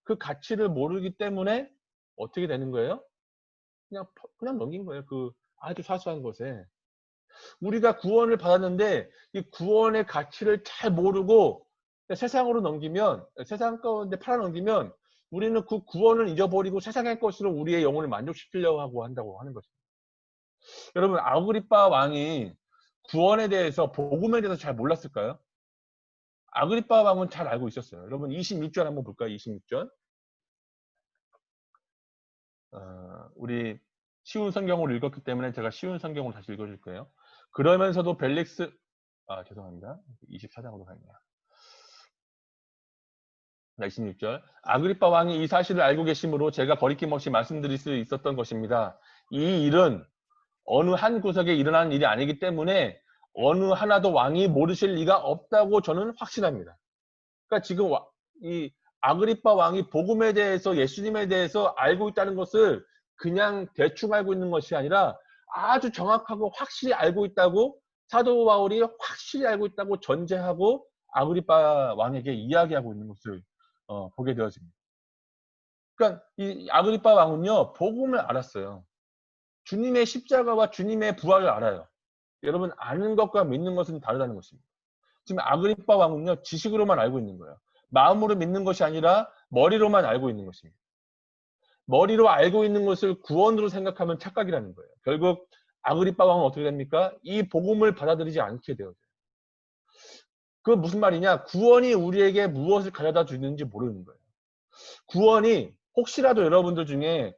그 가치를 모르기 때문에 어떻게 되는 거예요? 그냥 넘긴 거예요. 그 아주 사소한 것에. 우리가 구원을 받았는데 이 구원의 가치를 잘 모르고 세상으로 넘기면, 세상 가운데 팔아넘기면 우리는 그 구원을 잊어버리고 세상의 것으로 우리의 영혼을 만족시키려고 하고 한다고 하는 것입니다. 여러분 아그리빠 왕이 구원에 대해서, 복음에 대해서 잘 몰랐을까요? 아그리빠 왕은 잘 알고 있었어요. 여러분 26절 한번 볼까요? 26절. 우리 쉬운 성경으로 읽었기 때문에 제가 쉬운 성경으로 다시 읽어줄 거예요. 그러면서도 벨릭스, 죄송합니다. 24장으로 가네요. 26절. 아그리빠 왕이 이 사실을 알고 계심으로 제가 거리낌 없이 말씀드릴 수 있었던 것입니다. 이 일은 어느 한 구석에 일어난 일이 아니기 때문에 어느 하나도 왕이 모르실 리가 없다고 저는 확신합니다. 그러니까 지금 이 아그리빠 왕이 복음에 대해서, 예수님에 대해서 알고 있다는 것을 그냥 대충 알고 있는 것이 아니라 아주 정확하고 확실히 알고 있다고, 사도 바울이 확실히 알고 있다고 전제하고 아그리빠 왕에게 이야기하고 있는 것을 보게 되어집니다. 그러니까 이 아그리빠 왕은요, 복음을 알았어요. 주님의 십자가와 주님의 부활을 알아요. 여러분 아는 것과 믿는 것은 다르다는 것입니다. 지금 아그리빠 왕은요, 지식으로만 알고 있는 거예요. 마음으로 믿는 것이 아니라 머리로만 알고 있는 것입니다. 머리로 알고 있는 것을 구원으로 생각하면 착각이라는 거예요. 결국 아그리빠 왕은 어떻게 됩니까? 이 복음을 받아들이지 않게 되어져요. 그건 무슨 말이냐? 구원이 우리에게 무엇을 가져다 주는지 모르는 거예요. 구원이, 혹시라도 여러분들 중에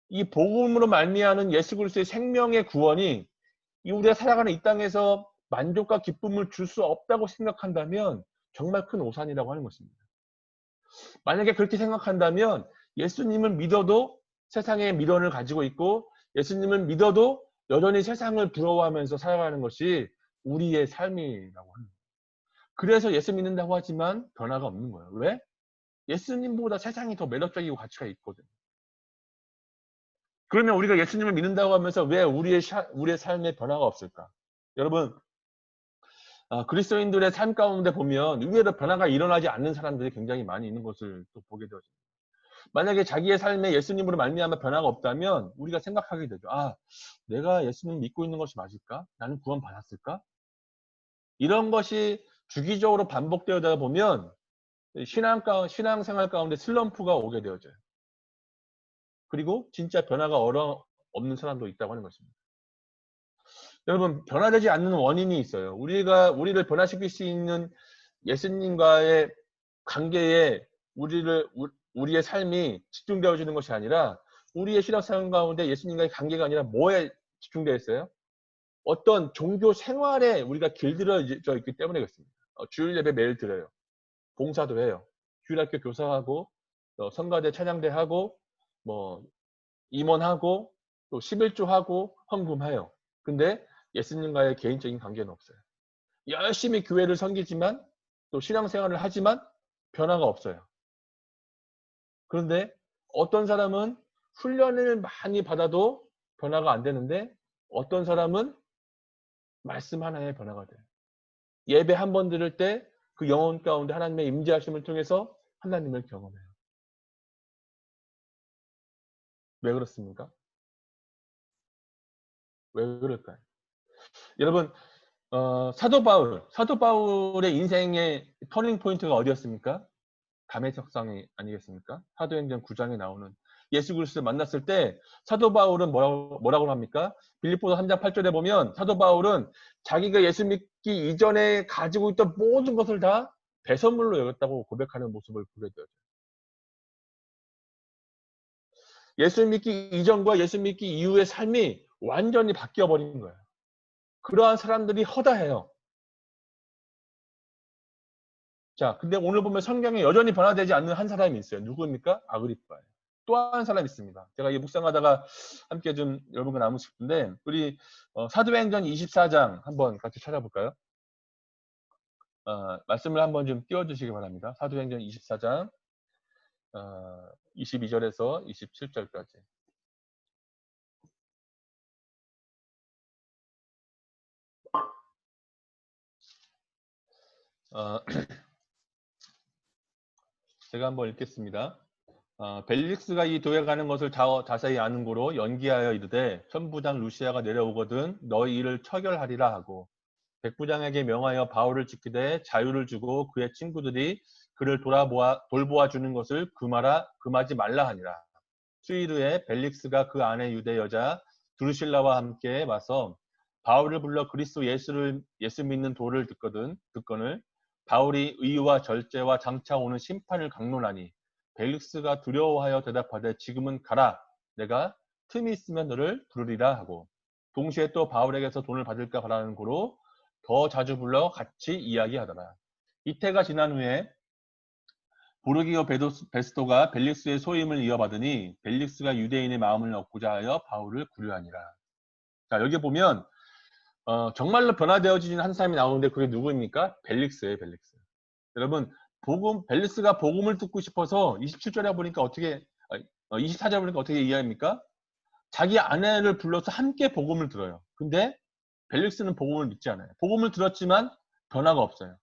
이 복음으로 말미암은 예수 그리스도의 생명의 구원이 우리가 살아가는 이 땅에서 만족과 기쁨을 줄 수 없다고 생각한다면 정말 큰 오산이라고 하는 것입니다. 만약에 그렇게 생각한다면 예수님을 믿어도 세상의 미련을 가지고 있고, 예수님을 믿어도 여전히 세상을 부러워하면서 살아가는 것이 우리의 삶이라고 하는 거예요. 그래서 예수 믿는다고 하지만 변화가 없는 거예요. 왜? 예수님보다 세상이 더 매력적이고 가치가 있거든요. 그러면 우리가 예수님을 믿는다고 하면서 왜 우리의 삶에 변화가 없을까? 여러분, 그리스도인들의 삶 가운데 보면 의외로 변화가 일어나지 않는 사람들이 굉장히 많이 있는 것을 또 보게 되어집니다. 만약에 자기의 삶에 예수님으로 말미암아 변화가 없다면 우리가 생각하게 되죠. 내가 예수님 믿고 있는 것이 맞을까? 나는 구원 받았을까? 이런 것이 주기적으로 반복되다 보면 신앙생활 가운데 슬럼프가 오게 되어져요. 그리고 진짜 변화가 없는 사람도 있다고 하는 것입니다. 여러분, 변화되지 않는 원인이 있어요. 우리를 변화시킬 수 있는 예수님과의 관계에 우리의 삶이 집중되어지는 것이 아니라, 우리의 신앙생활 가운데 예수님과의 관계가 아니라 뭐에 집중되어 있어요? 어떤 종교 생활에 우리가 길들여져 있기 때문에 그렇습니다. 주일 예배 매일 드려요. 봉사도 해요. 주일학교 교사하고 성가대 찬양대 하고 뭐 임원하고 또 11조 하고 헌금해요. 근데 예수님과의 개인적인 관계는 없어요. 열심히 교회를 섬기지만 또 신앙생활을 하지만 변화가 없어요. 그런데 어떤 사람은 훈련을 많이 받아도 변화가 안 되는데 어떤 사람은 말씀 하나에 변화가 돼요. 예배 한 번 들을 때 그 영혼 가운데 하나님의 임재하심을 통해서 하나님을 경험해요. 왜 그렇습니까? 왜 그럴까요? 여러분, 사도 바울의 인생의 터닝 포인트가 어디였습니까? 담의 석상이 아니겠습니까? 사도행전 9장에 나오는 예수 그리스도를 만났을 때 사도 바울은 뭐라고 합니까? 빌립보서 3장 8절에 보면 사도 바울은 자기가 예수 믿기 이전에 가지고 있던 모든 것을 다 배선물로 여겼다고 고백하는 모습을 보게 되죠. 예수 믿기 이전과 예수 믿기 이후의 삶이 완전히 바뀌어 버린 거예요. 그러한 사람들이 허다해요. 자, 근데 오늘 보면 성경에 여전히 변화되지 않는 한 사람이 있어요. 누구입니까? 아그리빠예요. 또 한 사람 있습니다. 제가 이 묵상하다가 함께 좀 여러분과 나누고 싶은데 우리 사도행전 24장 한번 같이 찾아볼까요? 말씀을 한번 좀 띄워주시기 바랍니다. 사도행전 24장 22절에서 27절까지. 제가 한번 읽겠습니다. 벨릭스가 이 도에 가는 것을 자세히 아는 고로 연기하여 이르되 천부장 루시아가 내려오거든 너희 일을 처결하리라 하고 백부장에게 명하여 바울을 지키되 자유를 주고 그의 친구들이 그를 돌보아 주는 것을 금하지 말라 하니라. 수일 후에 벨릭스가 그 아내 유대 여자 드루실라와 함께 와서 바울을 불러 그리스도 예수 믿는 도를 듣거늘 바울이 의와 절제와 장차 오는 심판을 강론하니 벨릭스가 두려워하여 대답하되 지금은 가라. 내가 틈이 있으면 너를 부르리라 하고 동시에 또 바울에게서 돈을 받을까 바라는 고로 더 자주 불러 같이 이야기하더라. 이태가 지난 후에 보르기오 베스토가 벨릭스의 소임을 이어받으니 벨릭스가 유대인의 마음을 얻고자 하여 바울을 구류하니라. 자, 여기 보면 정말로 변화되어지는 한 사람이 나오는데 그게 누구입니까? 벨릭스예요, 벨릭스. 여러분, 벨릭스가 복음을 듣고 싶어서 27절에 보니까 24절에 보니까 어떻게 이해합니까? 자기 아내를 불러서 함께 복음을 들어요. 근데 벨릭스는 복음을 믿지 않아요. 복음을 들었지만 변화가 없어요.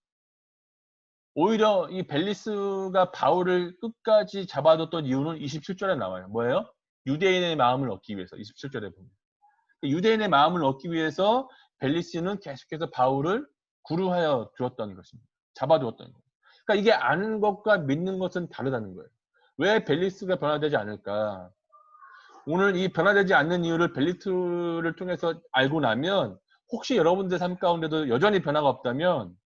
오히려 이 벨릭스가 바울을 끝까지 잡아뒀던 이유는 27절에 나와요. 뭐예요? 유대인의 마음을 얻기 위해서. 27절에 보면. 유대인의 마음을 얻기 위해서 벨릭스는 계속해서 바울을 구루하여 주었던 것입니다. 잡아두었던 거예요. 그러니까 이게 아는 것과 믿는 것은 다르다는 거예요. 왜 벨릭스가 변화되지 않을까? 오늘 이 변화되지 않는 이유를 벨릭스를 통해서 알고 나면 혹시 여러분들 삶 가운데도 여전히 변화가 없다면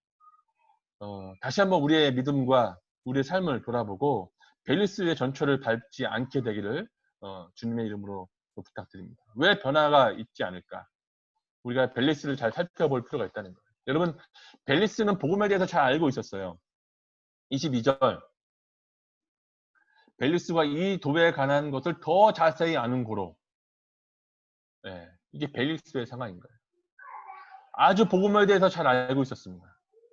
다시 한번 우리의 믿음과 우리의 삶을 돌아보고 벨릭스의 전철을 밟지 않게 되기를 주님의 이름으로 부탁드립니다. 왜 변화가 있지 않을까? 우리가 벨릭스를 잘 살펴볼 필요가 있다는 거예요. 여러분, 벨릭스는 복음에 대해서 잘 알고 있었어요. 22절. 벨릭스가 이 도에 관한 것을 더 자세히 아는 고로. 네, 이게 벨릭스의 상황인 거예요. 아주 복음에 대해서 잘 알고 있었습니다.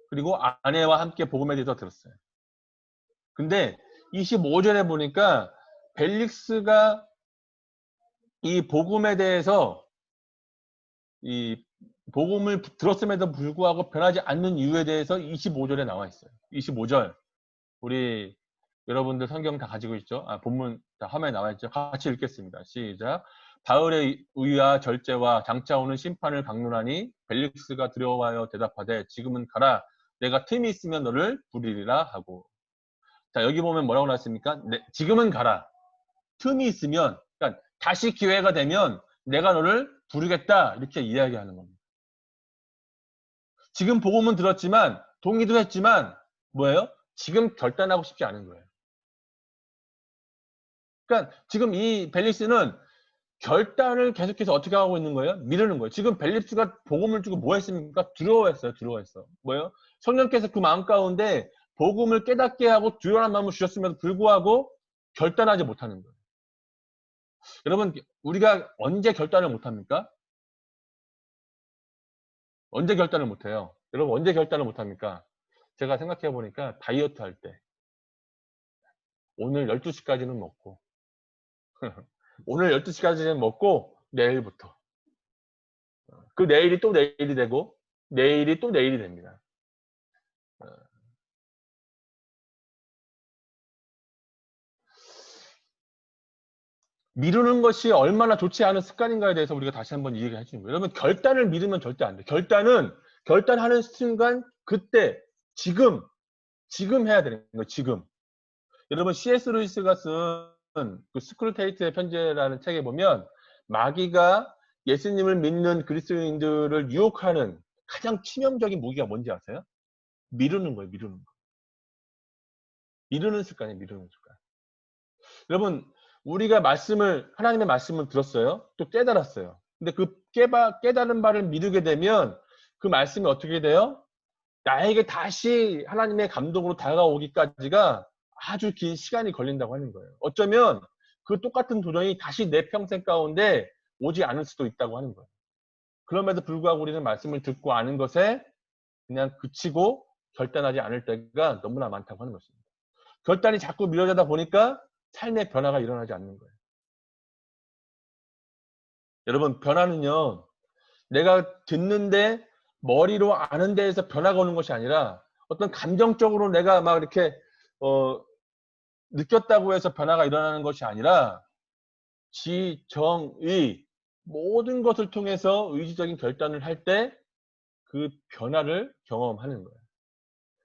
그리고 아내와 함께 복음에 대해서 들었어요. 근데 25절에 보니까 벨릭스가 이 복음에 대해서 이 복음을 들었음에도 불구하고 변하지 않는 이유에 대해서 25절에 나와 있어요. 25절. 우리 여러분들 성경 다 가지고 있죠? 본문 다 화면에 나와 있죠? 같이 읽겠습니다. 시작. 바울의 의와 절제와 장차 오는 심판을 강론하니 벨릭스가 두려워하여 대답하되 지금은 가라. 내가 틈이 있으면 너를 부르리라 하고. 자, 여기 보면 뭐라고 나왔습니까? 지금은 가라. 틈이 있으면, 그러니까 다시 기회가 되면 내가 너를 부르겠다. 이렇게 이야기하는 겁니다. 지금 복음은 들었지만, 동의도 했지만, 뭐예요? 지금 결단하고 싶지 않은 거예요. 그러니까 지금 이 벨릭스는 결단을 계속해서 어떻게 하고 있는 거예요? 미루는 거예요. 지금 벨립스가 복음을 주고 뭐 했습니까? 두려워했어요. 두려워했어. 뭐예요? 성령께서 그 마음 가운데 복음을 깨닫게 하고 두려워하는 마음을 주셨음에도 불구하고 결단하지 못하는 거예요. 여러분, 우리가 언제 결단을 못합니까? 언제 결단을 못해요? 여러분, 언제 결단을 못합니까? 제가 생각해 보니까 다이어트 할 때. 오늘 12시까지는 먹고 오늘 12시까지는 먹고 내일부터 그 내일이 또 내일이 되고 내일이 또 내일이 됩니다. 미루는 것이 얼마나 좋지 않은 습관인가에 대해서 우리가 다시 한번 얘기를 해주는 거예요. 여러분, 결단을 미루면 절대 안 돼. 결단하는 순간 그때 지금 해야 되는 거예요. 지금. 여러분, C.S. 루이스가 쓴 그 스크루테이트의 편지라는 책에 보면 마귀가 예수님을 믿는 그리스도인들을 유혹하는 가장 치명적인 무기가 뭔지 아세요? 미루는 거예요. 미루는 거. 미루는 습관이에요. 미루는 습관. 여러분, 우리가 하나님의 말씀을 들었어요. 또 깨달았어요. 근데 그 깨달은 바를 미루게 되면 그 말씀이 어떻게 돼요? 나에게 다시 하나님의 감동으로 다가오기까지가 아주 긴 시간이 걸린다고 하는 거예요. 어쩌면 그 똑같은 도전이 다시 내 평생 가운데 오지 않을 수도 있다고 하는 거예요. 그럼에도 불구하고 우리는 말씀을 듣고 아는 것에 그냥 그치고 결단하지 않을 때가 너무나 많다고 하는 것입니다. 결단이 자꾸 미뤄지다 보니까 삶의 변화가 일어나지 않는 거예요. 여러분, 변화는요, 내가 듣는데 머리로 아는 데에서 변화가 오는 것이 아니라 어떤 감정적으로 내가 막 이렇게 느꼈다고 해서 변화가 일어나는 것이 아니라 지, 정, 의 모든 것을 통해서 의지적인 결단을 할 때 그 변화를 경험하는 거예요.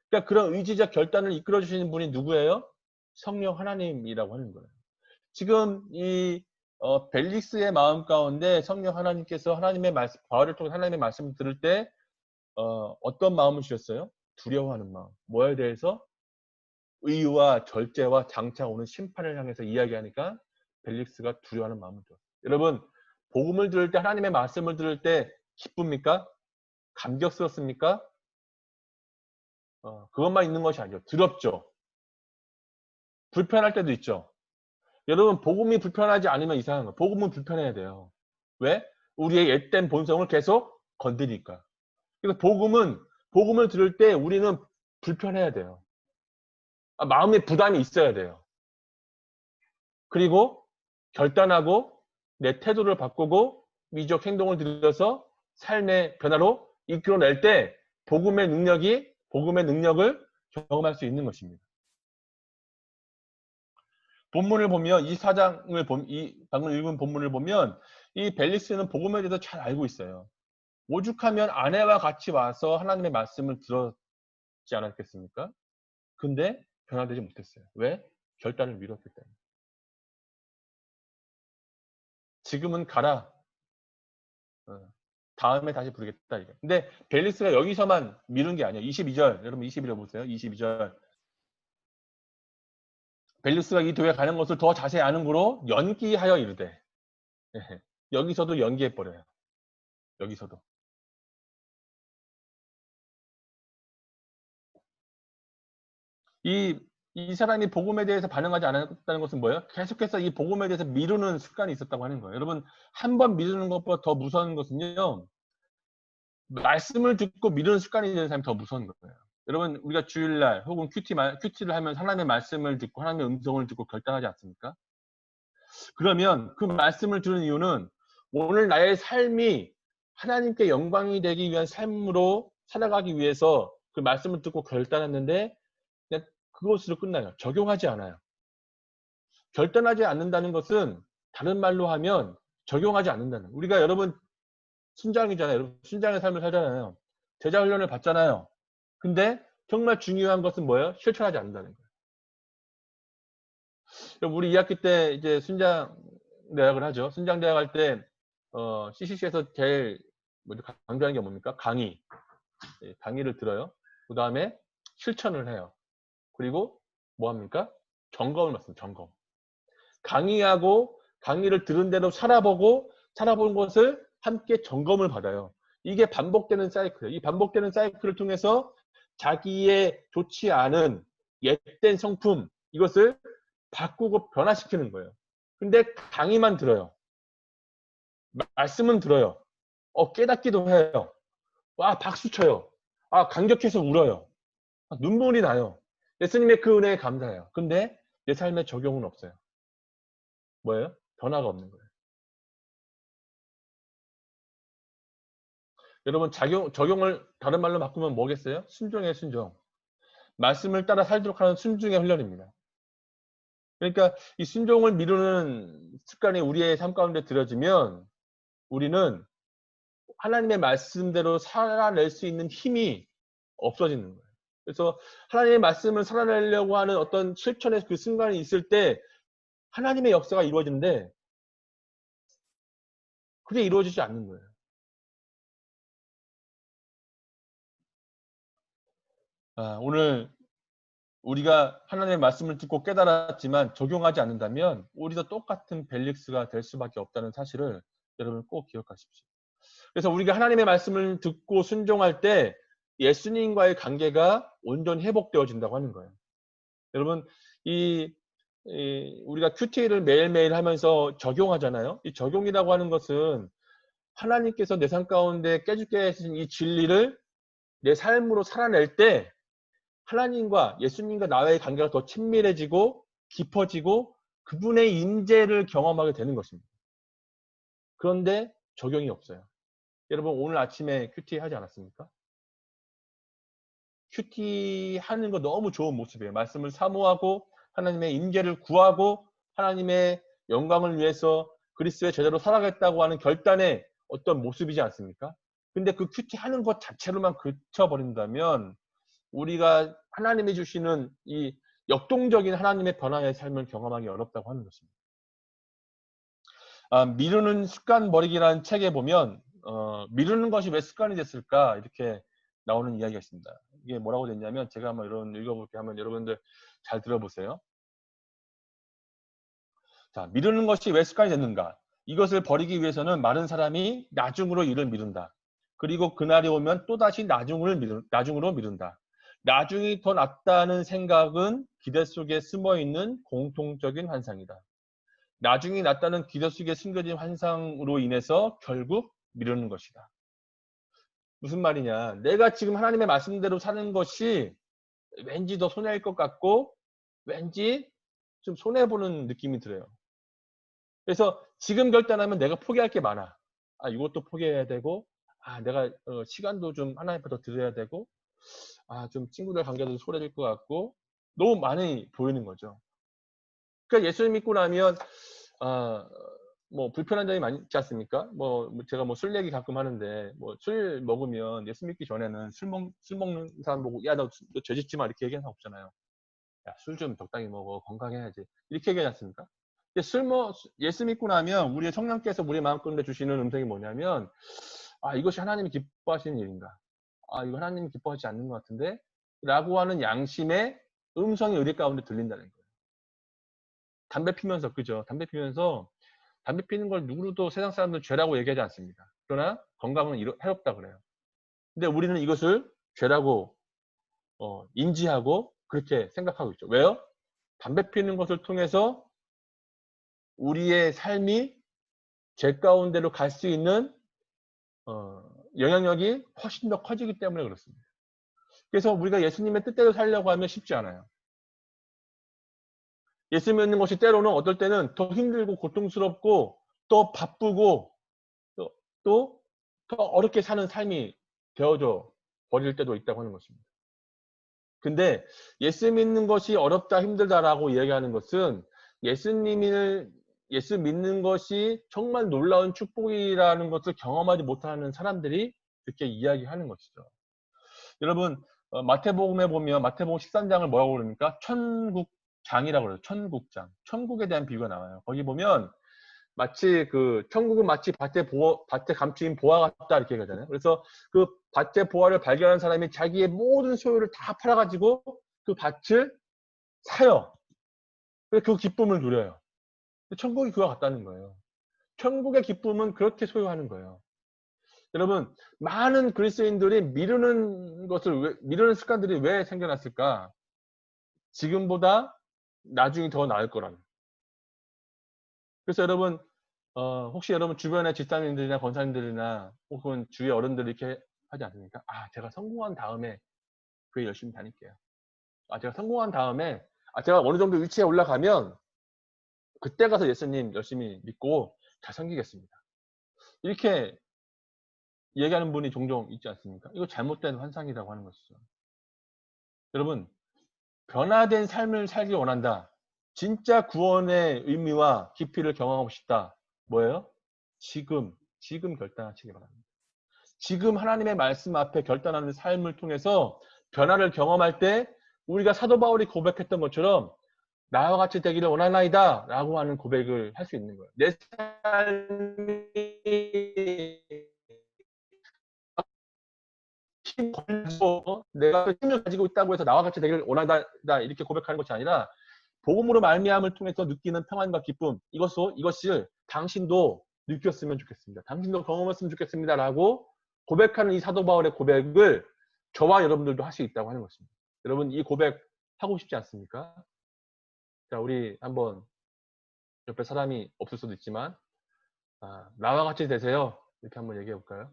그러니까 그런 의지적 결단을 이끌어 주시는 분이 누구예요? 성령 하나님이라고 하는 거예요. 지금 이 벨릭스의 마음 가운데 성령 하나님께서 하나님의 말씀, 바울을 통해 하나님의 말씀을 들을 때 어떤 마음을 주셨어요? 두려워하는 마음. 뭐에 대해서? 의와 절제와 장차 오는 심판을 향해서 이야기하니까 벨릭스가 두려워하는 마음을 줬어요. 여러분, 복음을 들을 때, 하나님의 말씀을 들을 때 기쁩니까? 감격스럽습니까? 그것만 있는 것이 아니죠. 두렵죠. 불편할 때도 있죠. 여러분, 복음이 불편하지 않으면 이상한 거예요. 복음은 불편해야 돼요. 왜? 우리의 옛된 본성을 계속 건드니까. 그래서 복음을 들을 때 우리는 불편해야 돼요. 마음에 부담이 있어야 돼요. 그리고 결단하고 내 태도를 바꾸고 미적 행동을 들여서 삶의 변화로 이끌어낼 때 복음의 능력을 경험할 수 있는 것입니다. 본문을 보면 방금 읽은 본문을 보면 이 벨릭스는 복음에 대해서 잘 알고 있어요. 오죽하면 아내와 같이 와서 하나님의 말씀을 들었지 않았겠습니까? 근데 변화되지 못했어요. 왜? 결단을 미뤘기 때문에. 지금은 가라. 다음에 다시 부르겠다. 이거. 근데 벨릭스가 여기서만 미룬 게 아니에요. 22절. 여러분 22절 보세요. 22절. 벨릭스가 이 교회 가는 것을 더 자세히 아는 거로 연기하여 이르되. 여기서도 연기해버려요. 여기서도. 이 사람이 복음에 대해서 반응하지 않았다는 것은 뭐예요? 계속해서 이 복음에 대해서 미루는 습관이 있었다고 하는 거예요. 여러분, 한 번 미루는 것보다 더 무서운 것은요, 말씀을 듣고 미루는 습관이 되는 사람이 더 무서운 거예요. 여러분, 우리가 주일날 혹은 큐티를 하면 하나님의 말씀을 듣고 하나님의 음성을 듣고 결단하지 않습니까? 그러면 그 말씀을 들은 이유는 오늘 나의 삶이 하나님께 영광이 되기 위한 삶으로 살아가기 위해서 그 말씀을 듣고 결단했는데 그냥 그것으로 끝나요. 적용하지 않아요. 결단하지 않는다는 것은 다른 말로 하면 적용하지 않는다는. 우리가 여러분 순장이잖아요. 여러분 순장의 삶을 살잖아요. 제자 훈련을 받잖아요. 근데 정말 중요한 것은 뭐예요? 실천하지 않는다는 거예요. 우리 2학기 때 이제 순장 대학을 하죠. 순장 대학 할 때 CCC에서 제일 먼저 강조하는 게 뭡니까? 강의를 들어요. 그 다음에 실천을 해요. 그리고 뭐 합니까? 점검을 받습니다. 점검. 강의하고 강의를 들은 대로 살아본 것을 함께 점검을 받아요. 이게 반복되는 사이클이에요. 이 반복되는 사이클을 통해서 자기의 좋지 않은 옛된 성품 이것을 바꾸고 변화시키는 거예요. 근데 강의만 들어요. 말씀은 들어요. 깨닫기도 해요. 와, 박수 쳐요. 감격해서 울어요. 눈물이 나요. 예수님의 그 은혜에 감사해요. 근데 내 삶에 적용은 없어요. 뭐예요? 변화가 없는 거예요. 여러분, 적용을 다른 말로 바꾸면 뭐겠어요? 순종의 순종. 말씀을 따라 살도록 하는 순종의 훈련입니다. 그러니까 이 순종을 미루는 습관이 우리의 삶 가운데 들어지면 우리는 하나님의 말씀대로 살아낼 수 있는 힘이 없어지는 거예요. 그래서 하나님의 말씀을 살아내려고 하는 어떤 실천의 그 순간이 있을 때 하나님의 역사가 이루어지는데 그게 이루어지지 않는 거예요. 오늘 우리가 하나님의 말씀을 듣고 깨달았지만 적용하지 않는다면 우리도 똑같은 벨릭스가 될 수밖에 없다는 사실을 여러분 꼭 기억하십시오. 그래서 우리가 하나님의 말씀을 듣고 순종할 때 예수님과의 관계가 온전히 회복되어진다고 하는 거예요. 여러분, 우리가 큐티를 매일매일 하면서 적용하잖아요. 이 적용이라고 하는 것은 하나님께서 내 삶 가운데 깨죽게 하신 이 진리를 내 삶으로 살아낼 때 하나님과 예수님과 나의 관계가 더 친밀해지고 깊어지고 그분의 임재를 경험하게 되는 것입니다. 그런데 적용이 없어요. 여러분 오늘 아침에 큐티 하지 않았습니까? 큐티 하는 거 너무 좋은 모습이에요. 말씀을 사모하고 하나님의 임재를 구하고 하나님의 영광을 위해서 그리스도의 제자로 살아가겠다고 하는 결단의 어떤 모습이지 않습니까? 근데 그 큐티 하는 것 자체로만 그쳐버린다면 우리가 하나님이 주시는 이 역동적인 하나님의 변화의 삶을 경험하기 어렵다고 하는 것입니다. 미루는 습관 버리기라는 책에 보면 미루는 것이 왜 습관이 됐을까 이렇게 나오는 이야기가 있습니다. 이게 뭐라고 됐냐면 제가 한번 이런 읽어볼게요. 하면 여러분들 잘 들어보세요. 자, 미루는 것이 왜 습관이 됐는가? 이것을 버리기 위해서는 많은 사람이 나중으로 일을 미룬다. 그리고 그날이 오면 또다시 나중으로 미룬다. 나중이 더 낫다는 생각은 기대 속에 숨어있는 공통적인 환상이다. 나중이 낫다는 기대 속에 숨겨진 환상으로 인해서 결국 미루는 것이다. 무슨 말이냐? 내가 지금 하나님의 말씀대로 사는 것이 왠지 더 손해일 것 같고 왠지 좀 손해보는 느낌이 들어요. 그래서 지금 결단하면 내가 포기할 게 많아. 이것도 포기해야 되고 내가 시간도 좀 하나님 앞에 더 드려야 되고 좀 친구들 관계도 소홀해질 것 같고 너무 많이 보이는 거죠. 그러니까 예수님 믿고 나면 뭐 불편한 점이 많지 않습니까? 제가 술 얘기 가끔 하는데 술 먹으면 예수 믿기 전에는 술 먹는 사람 보고 야 너 죄 짓지 마 이렇게 얘기하는 사람 없잖아요. 야 술 좀 적당히 먹어 건강해야지 이렇게 얘기하지 않습니까? 예수 믿고 나면 우리의 성령께서 우리 마음 가운데 주시는 음성이 뭐냐면 이것이 하나님이 기뻐하시는 일인가? 이거 하나님이 기뻐하지 않는 것 같은데? 라고 하는 양심의 음성이 우리 가운데 들린다는 거예요. 담배 피면서 그죠? 담배 피는 걸 누구도 세상 사람들은 죄라고 얘기하지 않습니다. 그러나 건강은 해롭다 그래요. 근데 우리는 이것을 죄라고 인지하고 그렇게 생각하고 있죠. 왜요? 담배 피는 것을 통해서 우리의 삶이 죄 가운데로 갈 수 있는 영향력이 훨씬 더 커지기 때문에 그렇습니다. 그래서 우리가 예수님의 뜻대로 살려고 하면 쉽지 않아요. 예수 믿는 것이 때로는 어떨 때는 더 힘들고 고통스럽고 또 바쁘고 또 더 어렵게 사는 삶이 되어져 버릴 때도 있다고 하는 것입니다. 근데 예수 믿는 것이 어렵다 힘들다라고 이야기하는 것은 예수 믿는 것이 정말 놀라운 축복이라는 것을 경험하지 못하는 사람들이 그렇게 이야기하는 것이죠. 여러분 마태복음에 보면 마태복음 13장을 뭐라고 그럽니까? 천국장이라고 그래요. 천국장. 천국에 대한 비유가 나와요. 거기 보면 마치 천국은 마치 밭에 감추인 보화 같다 이렇게 얘기하잖아요. 그래서 그 밭의 보화를 발견한 사람이 자기의 모든 소유를 다 팔아가지고 그 밭을 사요. 그래서 그 기쁨을 누려요. 천국이 그와 같다는 거예요. 천국의 기쁨은 그렇게 소유하는 거예요. 여러분, 많은 그리스도인들이 미루는 습관들이 왜 생겨났을까? 지금보다 나중이 더 나을 거라는. 그래서 여러분, 혹시 여러분 주변의 집사님들이나 권사님들이나 혹은 주위 어른들이 이렇게 하지 않습니까? 아, 제가 성공한 다음에 교회 열심히 다닐게요. 아, 제가 성공한 다음에, 제가 어느 정도 위치에 올라가면 그때 가서 예수님 열심히 믿고 잘 섬기겠습니다. 이렇게 얘기하는 분이 종종 있지 않습니까? 이거 잘못된 환상이라고 하는 것이죠. 여러분, 변화된 삶을 살기 원한다. 진짜 구원의 의미와 깊이를 경험하고 싶다. 뭐예요? 지금 결단하시기 바랍니다. 지금 하나님의 말씀 앞에 결단하는 삶을 통해서 변화를 경험할 때 우리가 사도 바울이 고백했던 것처럼 나와 같이 되기를 원하나이다 라고 하는 고백을 할 수 있는 거예요. 내 삶이 내가 힘을 가지고 있다고 해서 나와 같이 되기를 원하다 이렇게 고백하는 것이 아니라 복음으로 말미암을 통해서 느끼는 평안과 기쁨 이것을 당신도 느꼈으면 좋겠습니다. 당신도 경험했으면 좋겠습니다 라고 고백하는 이 사도 바울의 고백을 저와 여러분들도 할 수 있다고 하는 것입니다. 여러분 이 고백 하고 싶지 않습니까? 자, 우리 한번 옆에 사람이 없을 수도 있지만 나와 같이 되세요. 이렇게 한번 얘기해 볼까요?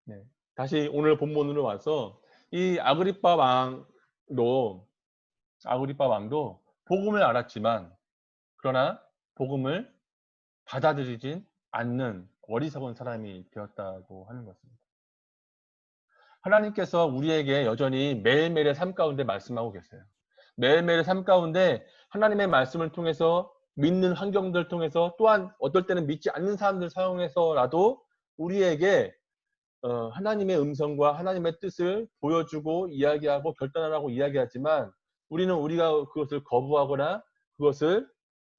네. 다시 오늘 본문으로 와서 이 아그리빠 왕도 복음을 알았지만 그러나 복음을 받아들이진 않는 어리석은 사람이 되었다고 하는 것입니다. 하나님께서 우리에게 여전히 매일매일의 삶 가운데 말씀하고 계세요. 매일매일의 삶 가운데 하나님의 말씀을 통해서 믿는 환경들 통해서 또한 어떨 때는 믿지 않는 사람들 사용해서라도 우리에게 하나님의 음성과 하나님의 뜻을 보여주고 이야기하고 결단하라고 이야기하지만 우리는 우리가 그것을 거부하거나 그것을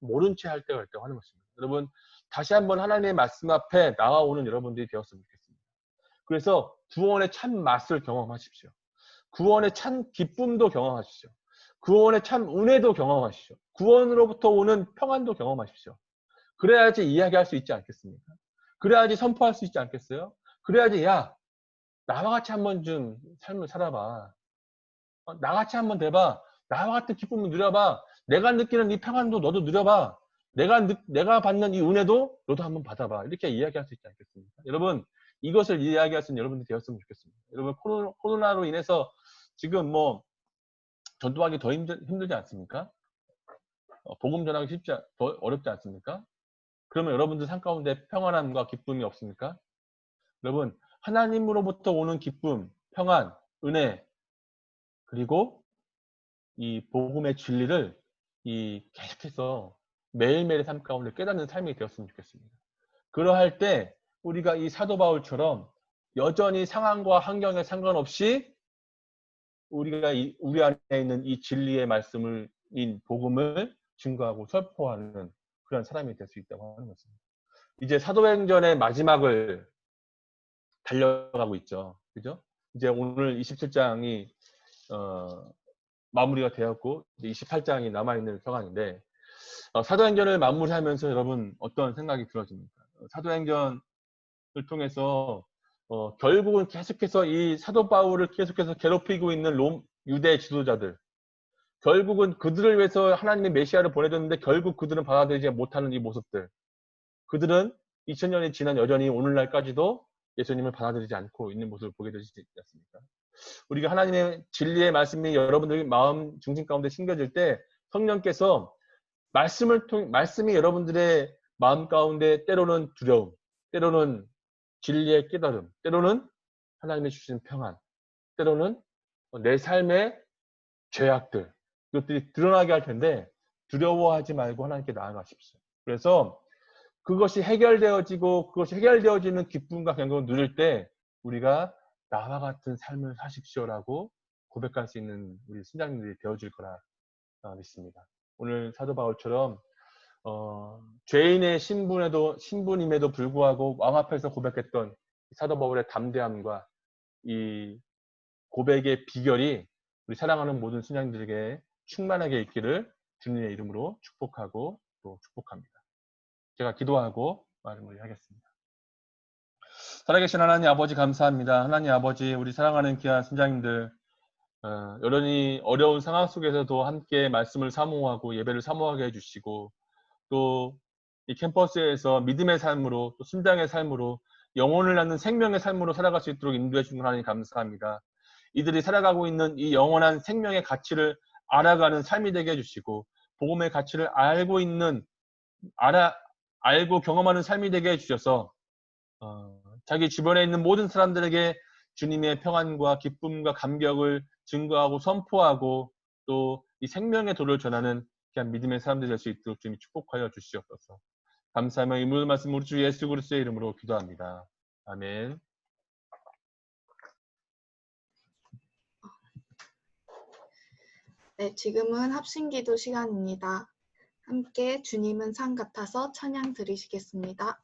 모른 채 할 때가 있다고 하는 것입니다. 여러분 다시 한번 하나님의 말씀 앞에 나와오는 여러분들이 되었으면 좋겠습니다. 그래서 구원의 참 맛을 경험하십시오. 구원의 참 기쁨도 경험하십시오. 구원의 참 은혜도 경험하십시오. 구원으로부터 오는 평안도 경험하십시오. 그래야지 이야기할 수 있지 않겠습니까? 그래야지 선포할 수 있지 않겠어요? 그래야지 야 나와 같이 한번 좀 삶을 살아봐. 나같이 한번 돼봐. 나와 같은 기쁨을 누려봐. 내가 느끼는 이 평안도 너도 누려봐. 내가 받는 이 은혜도 너도 한번 받아봐. 이렇게 이야기할 수 있지 않겠습니까? 여러분 이것을 이야기할 수 있는 여러분들이 되었으면 좋겠습니다. 여러분 코로나로 인해서 지금 뭐 전도하기 더 힘들지 않습니까? 복음 전하기 더 어렵지 않습니까? 그러면 여러분들 삶 가운데 평안함과 기쁨이 없습니까? 여러분 하나님으로부터 오는 기쁨, 평안, 은혜 그리고 이 복음의 진리를 계속해서 매일매일의 삶 가운데 깨닫는 삶이 되었으면 좋겠습니다. 그러할 때 우리가 이 사도 바울처럼 여전히 상황과 환경에 상관없이 우리가 우리 안에 있는 이 진리의 말씀을 복음을 증거하고 선포하는 그런 사람이 될 수 있다고 하는 것입니다. 이제 사도행전의 마지막을 달려가고 있죠. 그죠? 이제 오늘 27장이 마무리가 되었고 28장이 남아있는 상황인데 사도행전을 마무리하면서 여러분 어떤 생각이 들어집니까? 사도행전을 통해서 결국은 계속해서 이 사도 바울을 계속해서 괴롭히고 있는 유대 지도자들 결국은 그들을 위해서 하나님의 메시아를 보내줬는데 결국 그들은 받아들이지 못하는 이 모습들 그들은 2000년이 지난 여전히 오늘날까지도 예수님을 받아들이지 않고 있는 모습을 보게 되지 않습니까? 우리가 하나님의 진리의 말씀이 여러분들 마음 중심 가운데 심겨질 때 성령께서 말씀이 여러분들의 마음 가운데 때로는 두려움, 때로는 진리의 깨달음, 때로는 하나님이 주신 평안, 때로는 내 삶의 죄악들 이것들이 드러나게 할 텐데 두려워하지 말고 하나님께 나아가십시오. 그래서 그것이 해결되어지고 그것이 해결되어지는 기쁨과 경건을 누릴 때 우리가 나와 같은 삶을 사십시오라고 고백할 수 있는 우리 신장님들이 되어질 거라 믿습니다. 오늘 사도 바울처럼 죄인의 신분임에도 불구하고 왕 앞에서 고백했던 사도 바울의 담대함과 이 고백의 비결이 우리 사랑하는 모든 신앙들에게 충만하게 있기를 주님의 이름으로 축복하고 또 축복합니다. 제가 기도하고 말을 하겠습니다. 살아계신 하나님 아버지 감사합니다. 하나님 아버지, 우리 사랑하는 귀한 신자님들, 여전히 어려운 상황 속에서도 함께 말씀을 사모하고 예배를 사모하게 해주시고, 또 이 캠퍼스에서 믿음의 삶으로, 또 순장의 삶으로, 영혼을 낳는 생명의 삶으로 살아갈 수 있도록 인도해 주신 하나님 감사합니다. 이들이 살아가고 있는 이 영원한 생명의 가치를 알아가는 삶이 되게 해주시고, 복음의 가치를 알고 경험하는 삶이 되게 해주셔서 자기 주변에 있는 모든 사람들에게 주님의 평안과 기쁨과 감격을 증거하고 선포하고 또 이 생명의 도를 전하는 귀한 믿음의 사람들이 될 수 있도록 주님이 축복하여 주시옵소서. 감사하며 이 모든 말씀 우리 주 예수 그리스도의 이름으로 기도합니다. 아멘. 네, 지금은 합심기도 시간입니다. 함께 주님은 산 같아서 찬양 드리시겠습니다.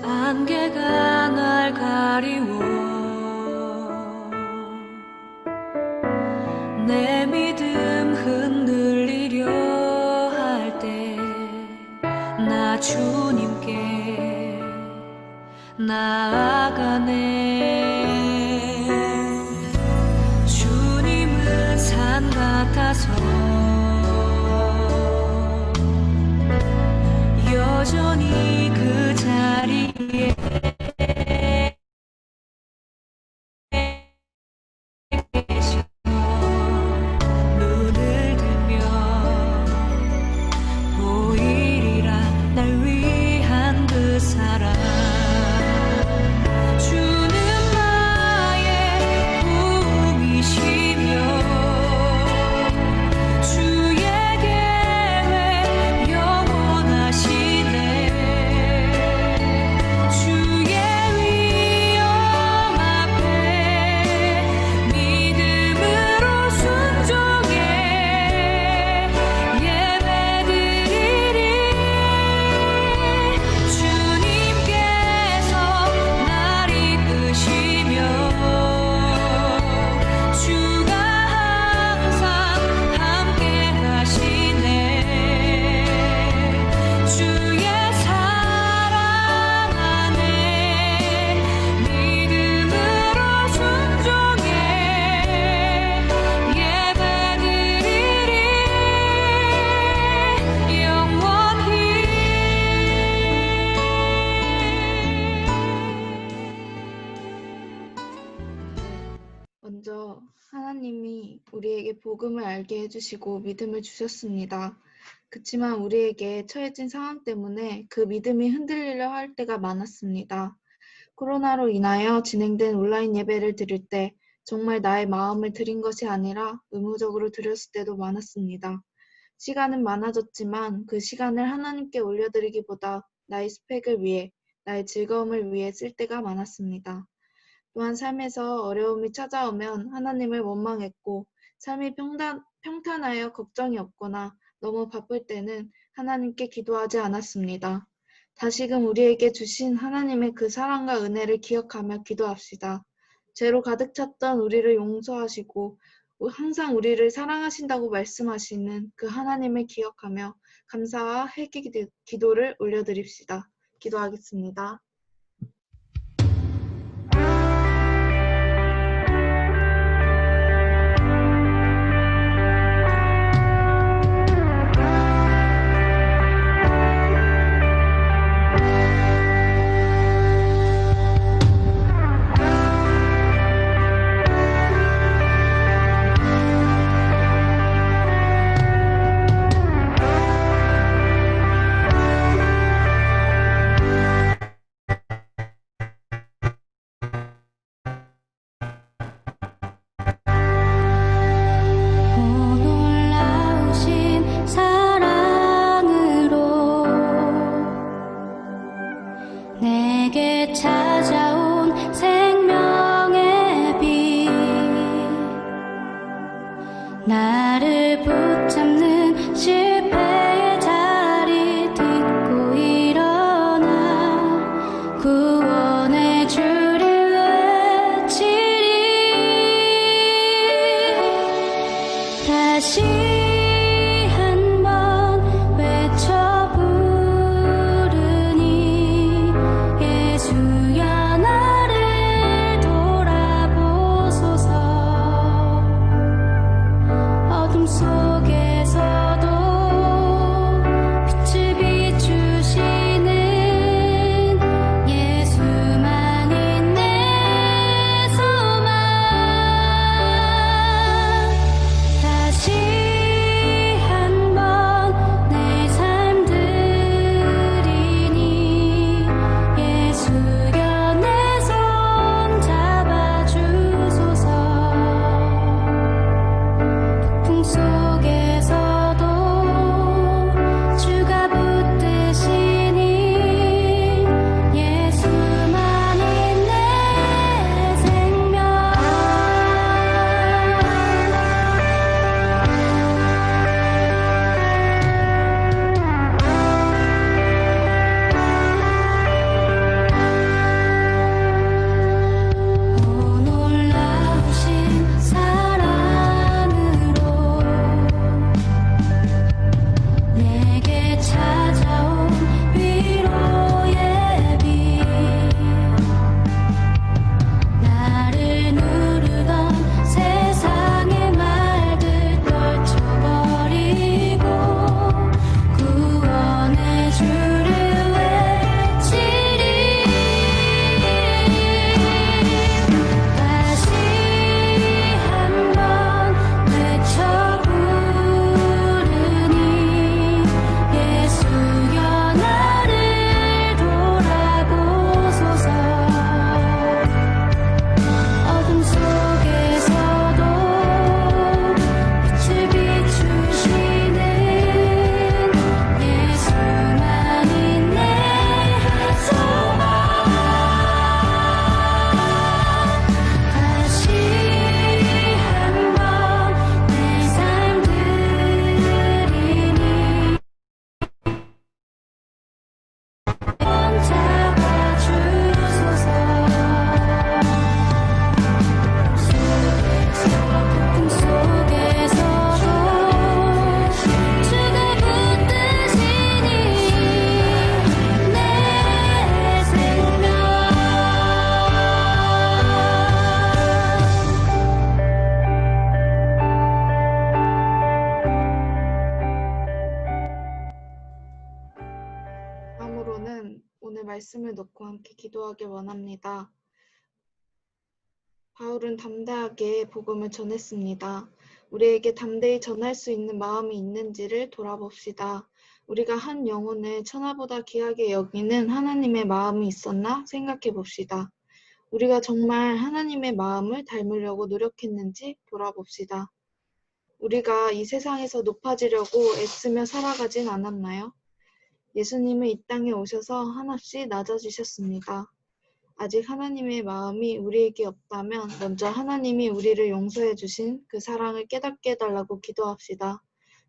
안개가 날 가리워 내 믿음 흔들리려 할 때 나 주님께 나아가네. 주님은 산 같아서 여전히 그 자리에 계셔. 눈을 들면 보이리라 날 위한 그 사랑. 주는 나의 꿈이시며 주의 계획 영원하시네. 주의 위엄 앞에 믿음으로 순종해 예배드리리. 주님께서 날 이끄시며 주가 항상 함께 하시네. 주의 사랑 안에 믿음으로 순종해 예배드리리 영원히. 먼저 하나님이 우리에게 복음을 알게 해주시고 믿음을 주셨습니다. 그치만 우리에게 처해진 상황 때문에 그 믿음이 흔들리려 할 때가 많았습니다. 코로나로 인하여 진행된 온라인 예배를 드릴 때 정말 나의 마음을 드린 것이 아니라 의무적으로 드렸을 때도 많았습니다. 시간은 많아졌지만 그 시간을 하나님께 올려드리기보다 나의 스펙을 위해, 나의 즐거움을 위해 쓸 때가 많았습니다. 또한 삶에서 어려움이 찾아오면 하나님을 원망했고, 삶이 평탄하여 걱정이 없거나 너무 바쁠 때는 하나님께 기도하지 않았습니다. 다시금 우리에게 주신 하나님의 그 사랑과 은혜를 기억하며 기도합시다. 죄로 가득 찼던 우리를 용서하시고 항상 우리를 사랑하신다고 말씀하시는 그 하나님을 기억하며 감사와 회개 기도를 올려드립시다. 기도하겠습니다. 나를 붙잡는 실패의 자리 딛고 일어나 구원의 주를 외치리. 다시 한번 외쳐 부르니 예수여 나를 돌아보소서. 어둠 속에서도 빛을 비추시는 예수만이 내 소망. 다시 한번 내 삶 드리니 예수여 내 손 잡아주소서. 풍 속에서도 주가 붙드시니 예수만이 내 생명. 오 놀라우신 사랑으로 내게 찾아온 위로의 빛. 나를 누르던 세상의 말들 떨쳐버리고 구원의 주를 외치리. 다시 한번 외쳐 부르니 예수여 나를 돌아보소서. 어둠 속에서도 빛을 비추시는 예수만이 내 소망. 다시 한번 내 삶 드리니 손 잡아주소서. 풍 속에서도 주가 붙드시니 내 생명. 다음으로는 오늘 말씀을 놓고 함께 기도하길 원합니다. 바울은 담대하게 복음을 전했습니다. 우리에게 담대히 전할 수 있는 마음이 있는지를 돌아봅시다. 우리가 한 영혼을 천하보다 귀하게 여기는 하나님의 마음이 있었나 생각해 봅시다. 우리가 정말 하나님의 마음을 닮으려고 노력했는지 돌아봅시다. 우리가 이 세상에서 높아지려고 애쓰며 살아가진 않았나요? 예수님은 이 땅에 오셔서 한없이 낮아지셨습니다. 아직 하나님의 마음이 우리에게 없다면 먼저 하나님이 우리를 용서해 주신 그 사랑을 깨닫게 해달라고 기도합시다.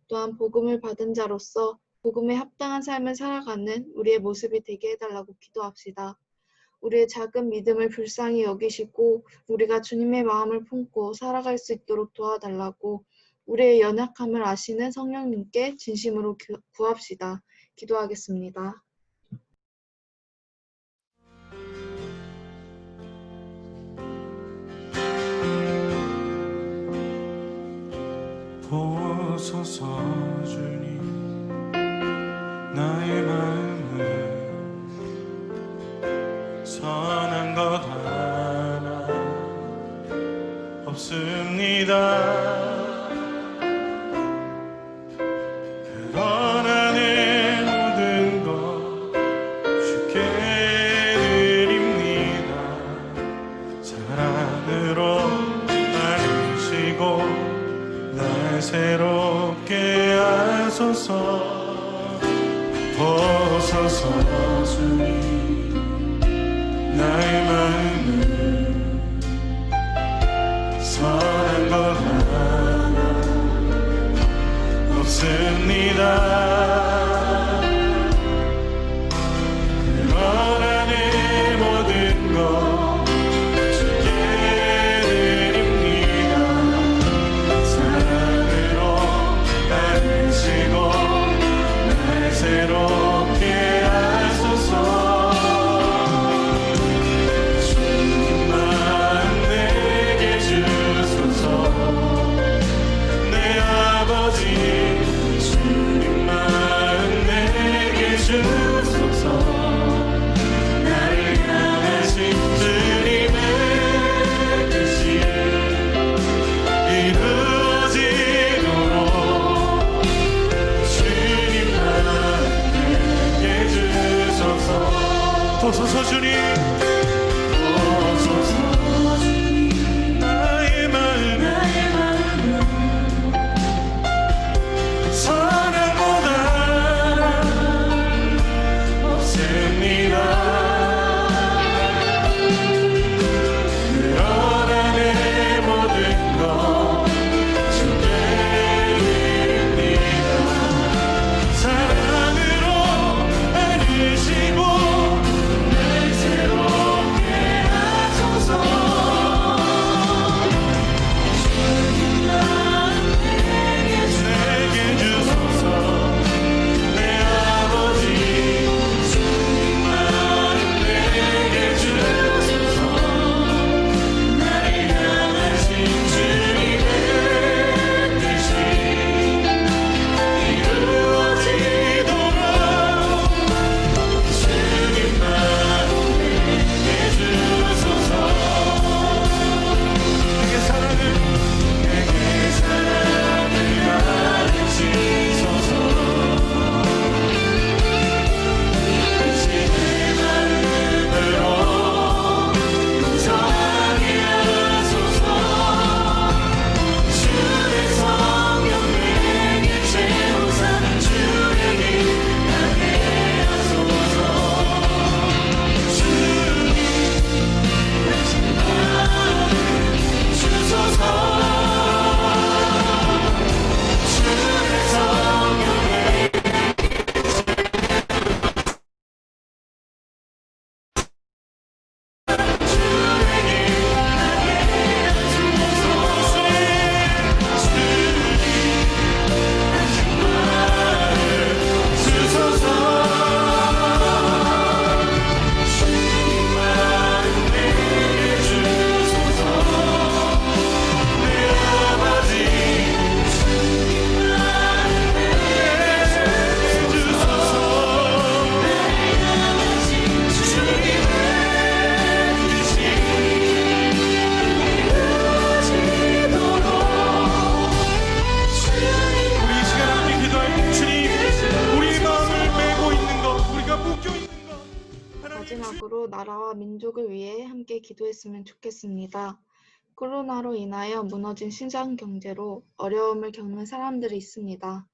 또한 복음을 받은 자로서 복음에 합당한 삶을 살아가는 우리의 모습이 되게 해달라고 기도합시다. 우리의 작은 믿음을 불쌍히 여기시고 우리가 주님의 마음을 품고 살아갈 수 있도록 도와달라고 우리의 연약함을 아시는 성령님께 진심으로 구합시다. 기도하겠습니다. 보소서 주님 나의 마음을 선한 것 하나 없습니다. 그러나 내 모든 것 주께 드립니다. 사랑으로 나누시고 날 새롭게 하소서. 보소서 주님 나의 마음을 선한 것 하나 없습니다. 원하는 모든 것 주께 드립니다. 사랑으로 안으시고 날 새롭게 하소서. 주님 마음 내게 주소서. 내 아버지 주님 마음 내게 주소서. 나를 향하신 주님의 뜻이 이루어지도록 주님 마음 내게 주소서. 오소서 주님, 오소서 나의 마음은 사랑보다 없습니다. 그러나 내 모든 것 주께 드립니다. 사랑으로 안으시고 날 새롭게 하소서. 주님 마음 내게 주소서. 내 아버지 주님 마음 내게 주소서. 나를 향하신 주님의 뜻이 이루어지도록 주님 마음 내게 주소서. 내게 사랑을 가르치소서. 다시 내 마음으로 정하게 하소서. 주의 성령 내게 채우사 주에게 가게 하소서. 주님 다시 마음을 주소서. 주의 성령 마지막으로 나라와 민족을 위해 함께 기도했으면 좋겠습니다. 코로나로 인하여 무너진 시장 경제로 어려움을 겪는 사람들이 있습니다.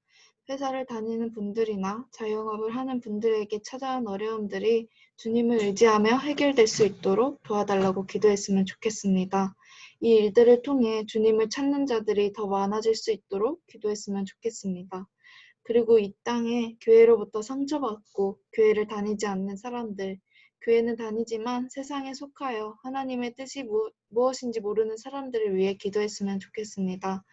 회사를 다니는 분들이나 자영업을 하는 분들에게 찾아온 어려움들이 주님을 의지하며 해결될 수 있도록 도와달라고 기도했으면 좋겠습니다. 이 일들을 통해 주님을 찾는 자들이 더 많아질 수 있도록 기도했으면 좋겠습니다. 그리고 이 땅에 교회로부터 상처받고 교회를 다니지 않는 사람들, 교회는 다니지만 세상에 속하여 하나님의 뜻이 무엇인지 모르는 사람들을 위해 기도했으면 좋겠습니다.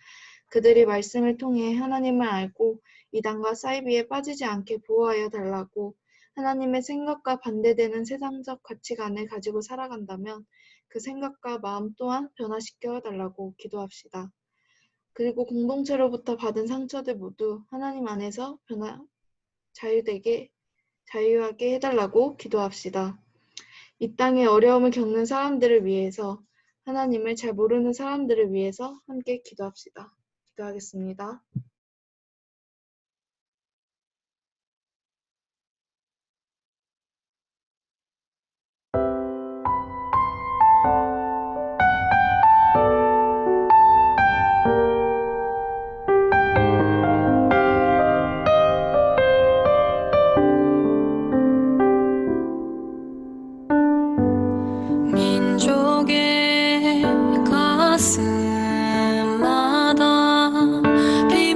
그들이 말씀을 통해 하나님을 알고 이단과 사이비에 빠지지 않게 보호하여 달라고, 하나님의 생각과 반대되는 세상적 가치관을 가지고 살아간다면 그 생각과 마음 또한 변화시켜 달라고 기도합시다. 그리고 공동체로부터 받은 상처들 모두 하나님 안에서 자유하게 해달라고 기도합시다. 이 땅에 어려움을 겪는 사람들을 위해서, 하나님을 잘 모르는 사람들을 위해서 함께 기도합시다. 기도하겠습니다. 민족의 가슴마다 비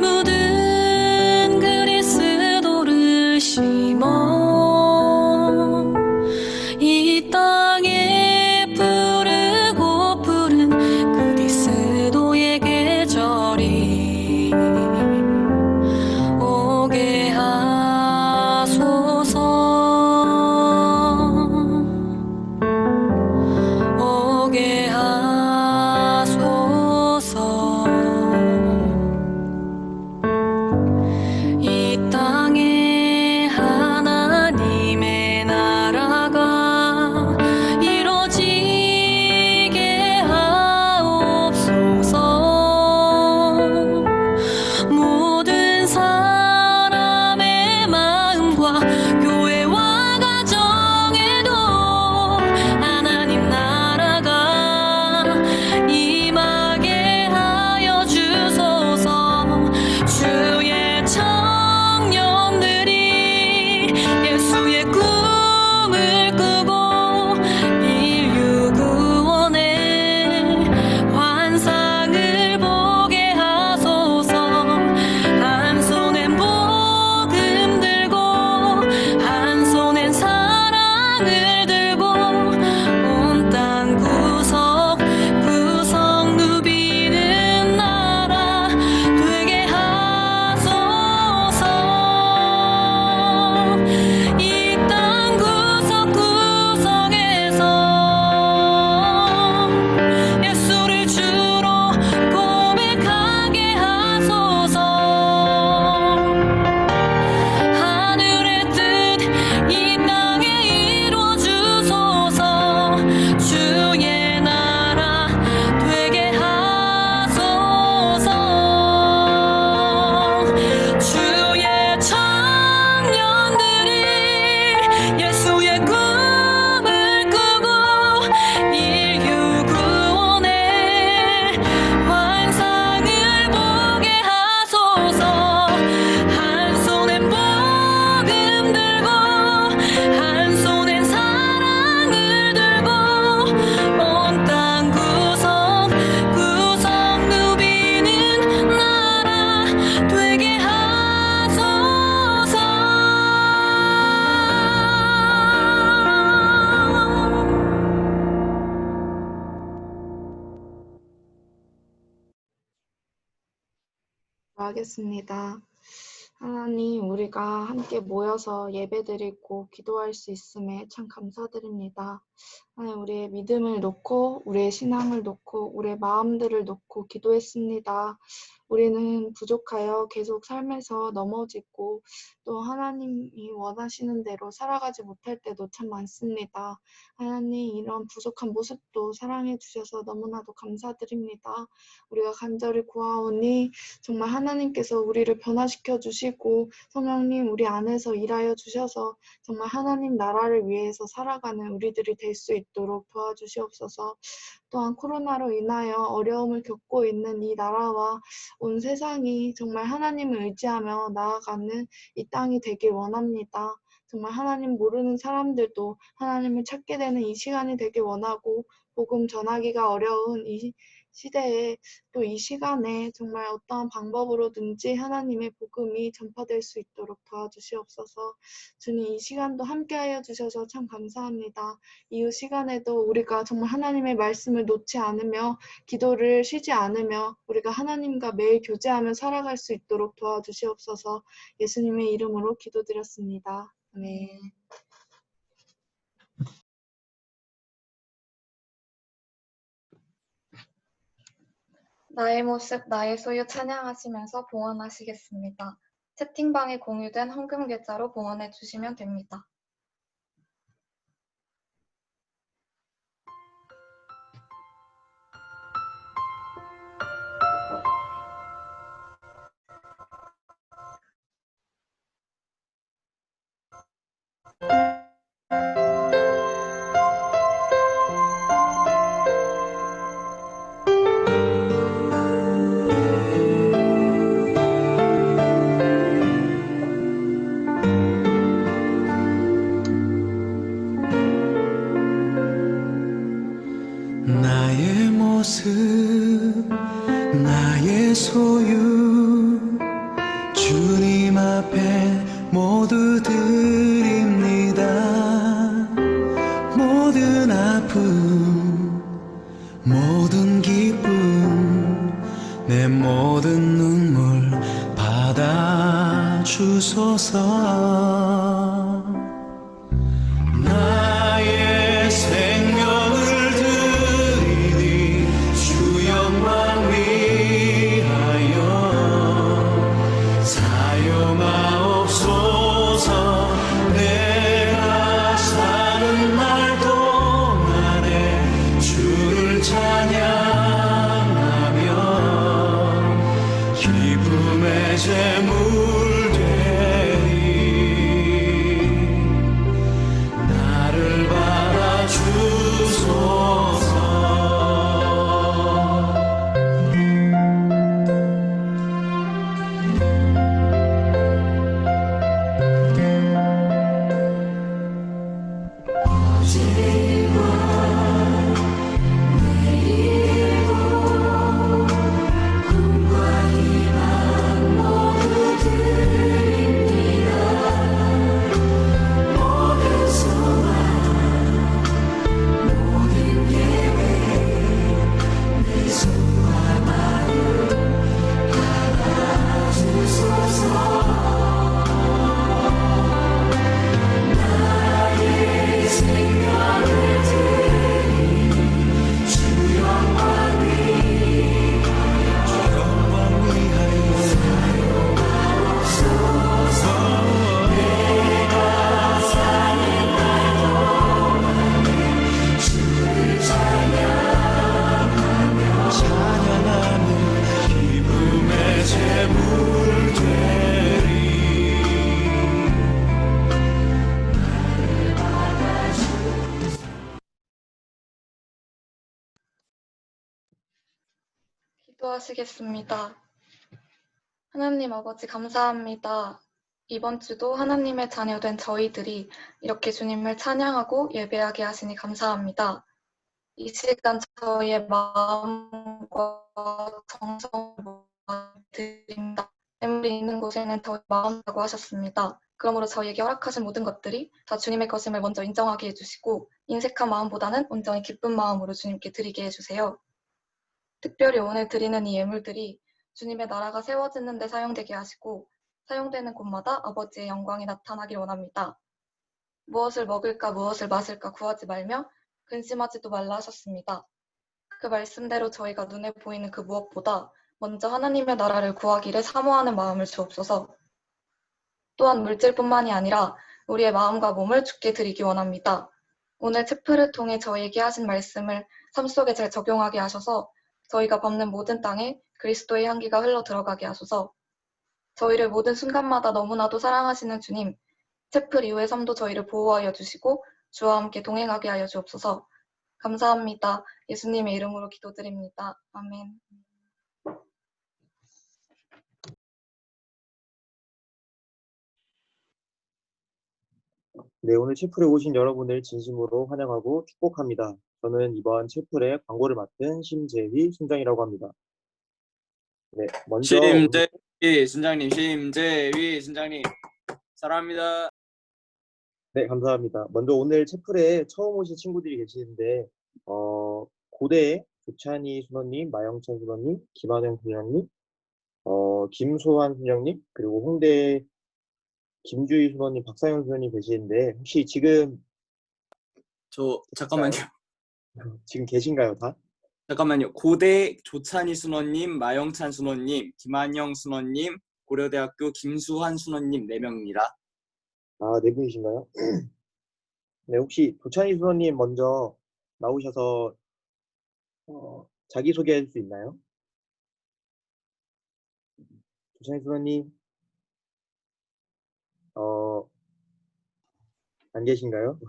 기도하겠습니다. 하나님, 우리가 함께 모여서 예배드리고 기도할 수 있음에 참 감사드립니다. 하나님, 우리의 믿음을 놓고 우리의 신앙을 놓고 우리의 마음들을 놓고 기도했습니다. 우리는 부족하여 계속 삶에서 넘어지고 또 하나님이 원하시는 대로 살아가지 못할 때도 참 많습니다. 하나님, 이런 부족한 모습도 사랑해 주셔서 너무나도 감사드립니다. 우리가 간절히 구하오니 정말 하나님께서 우리를 변화시켜 주시고 성령님 우리 안에서 일하여 주셔서 정말 하나님 나라를 위해서 살아가는 우리들이 될 수 있도록 도와주시옵소서. 또한 코로나로 인하여 어려움을 겪고 있는 이 나라와 온 세상이 정말 하나님을 의지하며 나아가는 이 땅이 되길 원합니다. 정말 하나님 모르는 사람들도 하나님을 찾게 되는 이 시간이 되길 원하고 복음 전하기가 어려운 이 시대에 또 이 시간에 정말 어떠한 방법으로든지 하나님의 복음이 전파될 수 있도록 도와주시옵소서. 주님, 이 시간도 함께하여 주셔서 참 감사합니다. 이후 시간에도 우리가 정말 하나님의 말씀을 놓지 않으며 기도를 쉬지 않으며 우리가 하나님과 매일 교제하며 살아갈 수 있도록 도와주시옵소서. 예수님의 이름으로 기도드렸습니다. 아멘. 나의 모습, 나의 소유 찬양하시면서 봉헌하시겠습니다. 채팅방에 공유된 헌금 계좌로 봉헌해 주시면 됩니다. 나의 모습 나의 소유 주님 앞에 모두 드립니다. 모든 아픔 모든 기쁨 내 모든 눈물 받아주소서. 나의 생명을 드리니 주 영광 위하여 사용하옵소서. 내가 사는 날 동안에 주를 찬양하며 기쁨의 제물 나를 받아주소서. 기도하시겠습니다. 하나님 아버지 감사합니다. 이번 주도 하나님의 자녀된 저희들이 이렇게 주님을 찬양하고 예배하게 하시니 감사합니다. 이 시간 저희의 마음과 정성을 드립니다. 재물이 있는 곳에는 저희 마음이라고 하셨습니다. 그러므로 저희에게 허락하신 모든 것들이 다 주님의 것임을 먼저 인정하게 해주시고 인색한 마음보다는 온전히 기쁜 마음으로 주님께 드리게 해주세요. 특별히 오늘 드리는 이 예물들이 주님의 나라가 세워지는 데 사용되게 하시고 사용되는 곳마다 아버지의 영광이 나타나길 원합니다. 무엇을 먹을까 무엇을 마실까 구하지 말며 근심하지도 말라 하셨습니다. 그 말씀대로 저희가 눈에 보이는 그 무엇보다 먼저 하나님의 나라를 구하기를 사모하는 마음을 주옵소서. 또한 물질뿐만이 아니라 우리의 마음과 몸을 주께 드리기 원합니다. 오늘 체프를 통해 저희에게 하신 말씀을 삶 속에 잘 적용하게 하셔서 저희가 밟는 모든 땅에 그리스도의 향기가 흘러 들어가게 하소서. 저희를 모든 순간마다 너무나도 사랑하시는 주님, 체플 이후의 삶도 저희를 보호하여 주시고 주와 함께 동행하게 하여 주옵소서. 감사합니다. 예수님의 이름으로 기도드립니다. 아멘. 네, 오늘 채플에 오신 여러분을 진심으로 환영하고 축복합니다. 저는 이번 채플의 광고를 맡은 심재휘 순장이라고 합니다. 네, 먼저 심재휘 순장님, 심재휘 순장님, 사랑합니다. 네, 감사합니다. 먼저 오늘 채플에 처음 오신 친구들이 계시는데 고대의 조찬희 순원님, 마영찬 순원님, 김한영 순장님, 김소환 순장님, 그리고 홍대 김주희 순원님, 박상현 순원님 계시는데 혹시 지금 잠깐만요. 지금 계신가요, 다? 잠깐만요. 고대 조찬희 순원님, 마영찬 순원님, 김한영 순원님, 고려대학교 김수환 순원님 4명입니다. 아, 네 분이신가요? 네, 혹시 조찬희 순원님 먼저 나오셔서 자기소개할 수 있나요? 조찬희 순원님, 안 계신가요?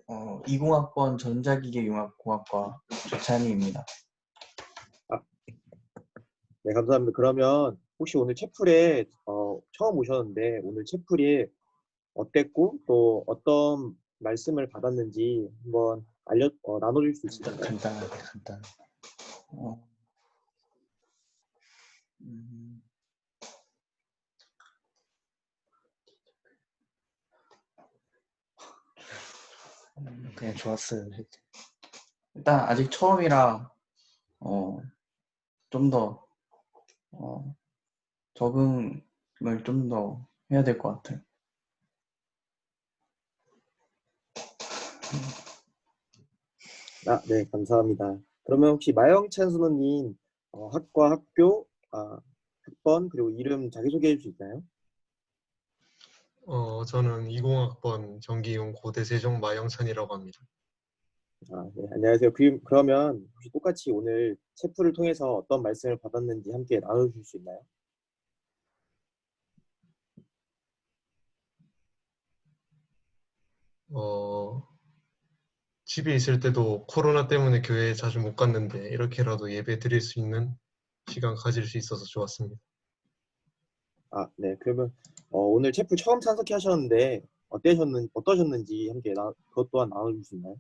20학번 전자기계융합공학과 조찬희입니다. 네, 감사합니다. 그러면 혹시 오늘 채플에 처음 오셨는데 오늘 채플이 어땠고 또 어떤 말씀을 받았는지 한번 나눠줄 수 있을까요? 간단하게. 그냥 좋았어요. 일단 아직 처음이라 좀 더 적응을 좀 더 해야 될 것 같아요. 네, 감사합니다. 그러면 혹시 마영찬 순원님 학과, 학교, 학번 그리고 이름 자기소개해 줄 수 있나요? 저는 20학번 전기용 고대 세종 마영찬이라고 합니다. 네, 안녕하세요. 그러면 혹시 똑같이 오늘 채플을 통해서 어떤 말씀을 받았는지 함께 나눠주실 수 있나요? 집에 있을 때도 코로나 때문에 교회에 자주 못 갔는데 이렇게라도 예배 드릴 수 있는 시간 가질 수 있어서 좋았습니다. 네. 그러면 오늘 채플 처음 참석해 하셨는데 어떠셨는지 함께 그것 또한 나눠줄 수 있나요?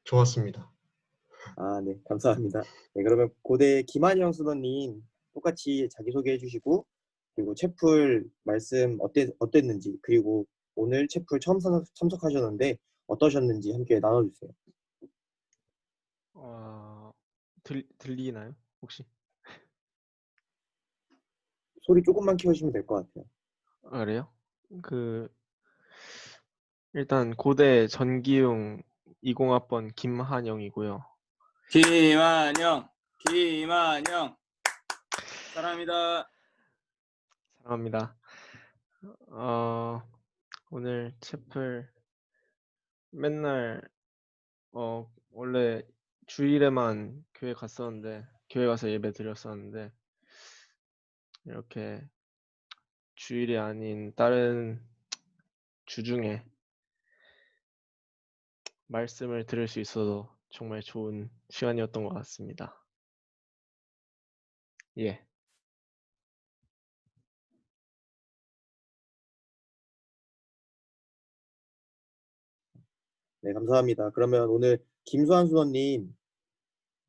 좋았습니다. 네, 감사합니다. 네, 그러면 고대 김한영 순원님 똑같이 자기소개해 주시고 그리고 채플 말씀 어땠는지 그리고 오늘 채플 처음 참석하셨는데 어떠셨는지 함께 나눠주세요. 들리나요? 혹시? 소리 조금만 키우시면 될 것 같아요. 그래요? 일단 고대 전기용 20학번 김한영이고요. 김한영, 사랑합니다. 사랑합니다. 오늘 채플 맨날 원래 주일에만 교회 갔었는데 교회 가서 예배 드렸었는데 이렇게 주일이 아닌 다른 주중에 말씀을 들을 수 있어서 정말 좋은 시간이었던 것 같습니다. 예. 네, 감사합니다. 그러면 오늘 김수환 순원님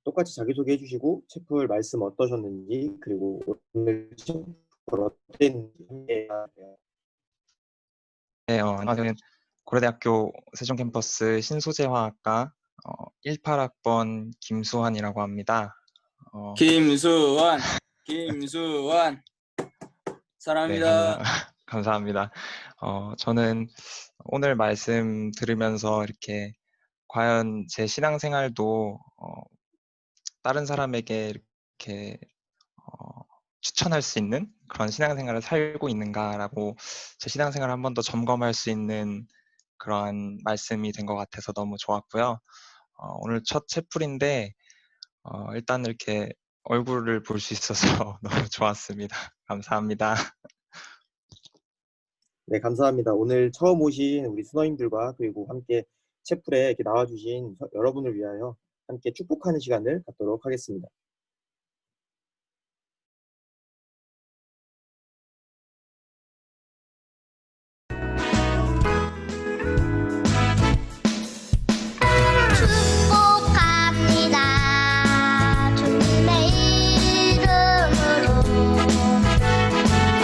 똑같이 자기소개 해주시고 채플 말씀 어떠셨는지 그리고 오늘 채플 어땠는지 함께 해주세요. 네, 안녕하세요. 고려대학교 세종캠퍼스 신소재화학과 18학번 김수환이라고 합니다. 김수환 네, 사랑합니다. 감사합니다. 저는 오늘 말씀 들으면서 이렇게 과연 제 신앙생활도 다른 사람에게 이렇게 추천할 수 있는 그런 신앙생활을 살고 있는가라고 제 신앙생활을 한 번 더 점검할 수 있는 그러한 말씀이 된 것 같아서 너무 좋았고요. 오늘 첫 채플인데 일단 이렇게 얼굴을 볼 수 있어서 너무 좋았습니다. 감사합니다. 네, 감사합니다. 오늘 처음 오신 우리 수너님들과 그리고 함께 채플에 이렇게 나와주신 여러분을 위하여 함께 축복하는 시간을 갖도록 하겠습니다. 축복합니다. 주님의 이름으로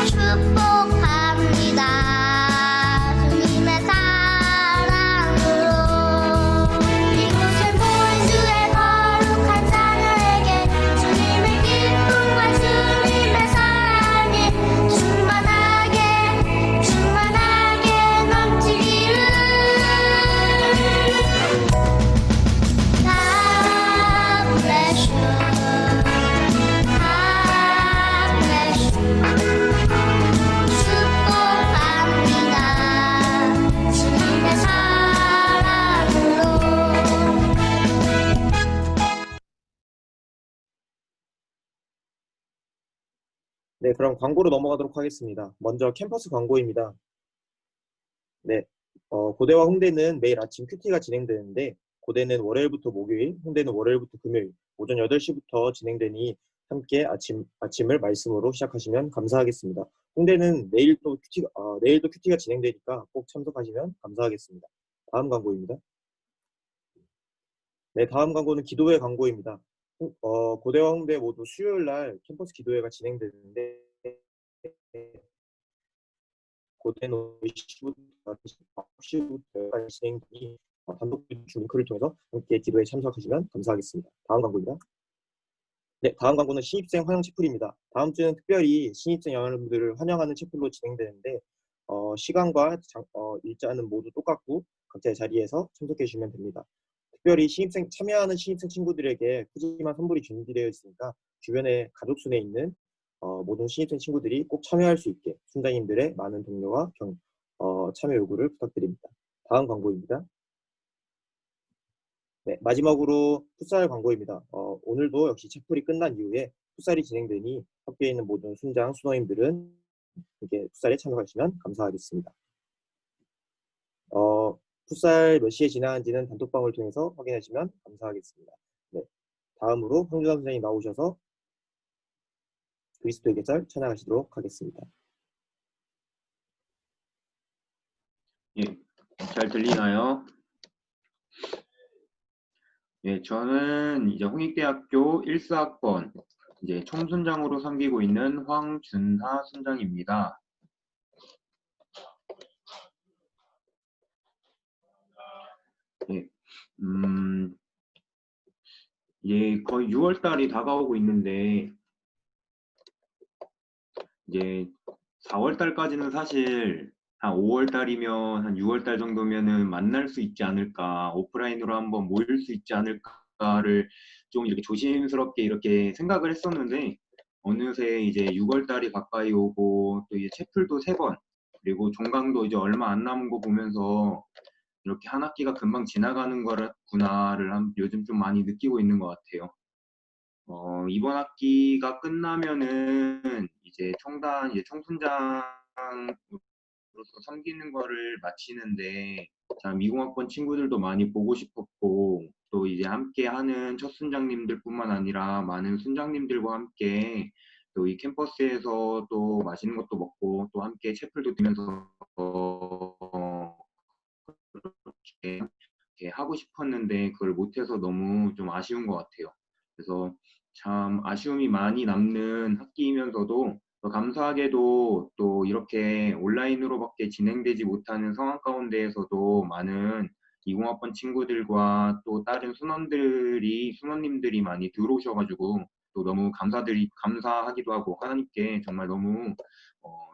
축복합니다. 주님의 사랑으로 이곳을 모인 주의 거룩한 자녀에게 주님의 기쁨과 주님의 사랑이 충만하게 넘치기를. God bless you. God bless you. 축복합니다. 주님의 사랑으로. 네, 그럼 광고로 넘어가도록 하겠습니다. 먼저 캠퍼스 광고입니다. 네, 고대와 홍대는 매일 아침 큐티가 진행되는데 고대는 월요일부터 목요일, 홍대는 월요일부터 금요일 오전 8시부터 진행되니 함께 아침을 말씀으로 시작하시면 감사하겠습니다. 홍대는 내일도 큐티가 진행되니까 꼭 참석하시면 감사하겠습니다. 다음 광고입니다. 네, 다음 광고는 기도회 광고입니다. 고대와 홍대 모두 수요일 날 캠퍼스 기도회가 진행되는데 고대는 10시부터 9시부터 진행되니 단독 링크를 통해서 함께 기도에 참석하시면 감사하겠습니다. 다음 광고입니다. 네, 다음 광고는 신입생 환영 채플입니다. 다음 주는 특별히 신입생 여러분들을 환영하는 채플로 진행되는데 시간과 일자는 모두 똑같고 각자의 자리에서 참석해 주시면 됩니다. 특별히 참여하는 신입생 친구들에게 푸짐한 선물이 준비되어 있으니까 주변에 가족순에 있는 모든 신입생 친구들이 꼭 참여할 수 있게 순장님들의 많은 동료와 참여 요구를 부탁드립니다. 다음 광고입니다. 네, 마지막으로 풋살 광고입니다. 오늘도 역시 채플이 끝난 이후에 풋살이 진행되니 학교에 있는 모든 순장, 수너님들은 이렇게 풋살에 참여하시면 감사하겠습니다. 풋살 몇 시에 진행하는지는 단톡방을 통해서 확인하시면 감사하겠습니다. 네, 다음으로 황준환 선생님 나오셔서 그리스도의 계절 찬양하시도록 하겠습니다. 예, 잘 들리나요? 예, 저는 이제 홍익대학교 1사학번 이제 총순장으로 섬기고 있는 황준하 순장입니다. 예, 예, 거의 6월 달이 다가오고 있는데 이제 4월 달까지는 사실 한 5월 달이면 한 6월 달 정도면은 만날 수 있지 않을까, 오프라인으로 한번 모일 수 있지 않을까를 좀 이렇게 조심스럽게 이렇게 생각을 했었는데 어느새 이제 6월 달이 가까이 오고 또 이제 채플도 3번 그리고 종강도 이제 얼마 안 남은 거 보면서 이렇게 한 학기가 금방 지나가는 거구나를 요즘 좀 많이 느끼고 있는 것 같아요. 이번 학기가 끝나면은 이제 총순장으로서 섬기는 거를 마치는데 자, 미공학번 친구들도 많이 보고 싶었고 또 이제 함께 하는 첫 순장님들뿐만 아니라 많은 순장님들과 함께 또 이 캠퍼스에서 또 맛있는 것도 먹고 또 함께 채플도 들면서 이렇게 하고 싶었는데 그걸 못해서 너무 좀 아쉬운 것 같아요. 그래서 참 아쉬움이 많이 남는 학기이면서도 또 감사하게도 또 이렇게 온라인으로밖에 진행되지 못하는 상황 가운데에서도 많은 20학번 친구들과 또 다른 순원님들이 많이 들어오셔가지고 또 너무 감사하기도 하고 하나님께 정말 너무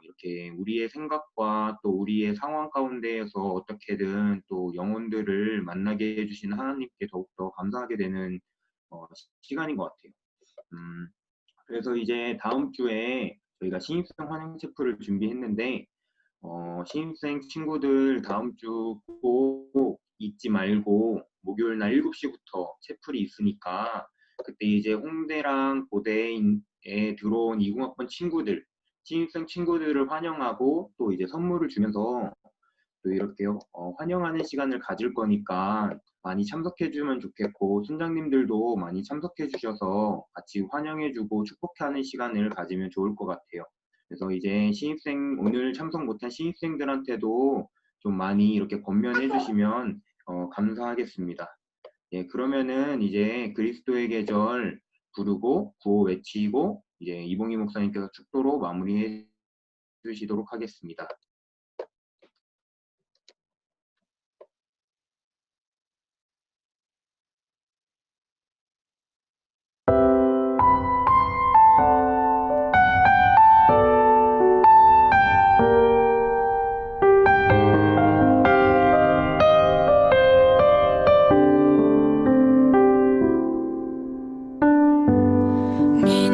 이렇게 우리의 생각과 또 우리의 상황 가운데에서 어떻게든 또 영혼들을 만나게 해주신 하나님께 더욱더 감사하게 되는 시간인 것 같아요. 그래서 이제 다음 주에 저희가 신입생 환영 체프를 준비했는데 신입생 친구들 다음 주 꼭 잊지 말고 목요일 날 7시부터 체플이 있으니까 그때 이제 홍대랑 고대에 들어온 20학번 친구들, 신입생 친구들을 환영하고 또 이제 선물을 주면서 또 이렇게 환영하는 시간을 가질 거니까 많이 참석해주면 좋겠고 순장님들도 많이 참석해주셔서 같이 환영해주고 축복하는 시간을 가지면 좋을 것 같아요. 그래서 이제 오늘 참석 못한 신입생들한테도 좀 많이 이렇게 권면해주시면 감사하겠습니다. 예, 그러면은 이제 그리스도의 계절 부르고 구호 외치고 이제 이봉희 목사님께서 축도로 마무리해 주시도록 하겠습니다.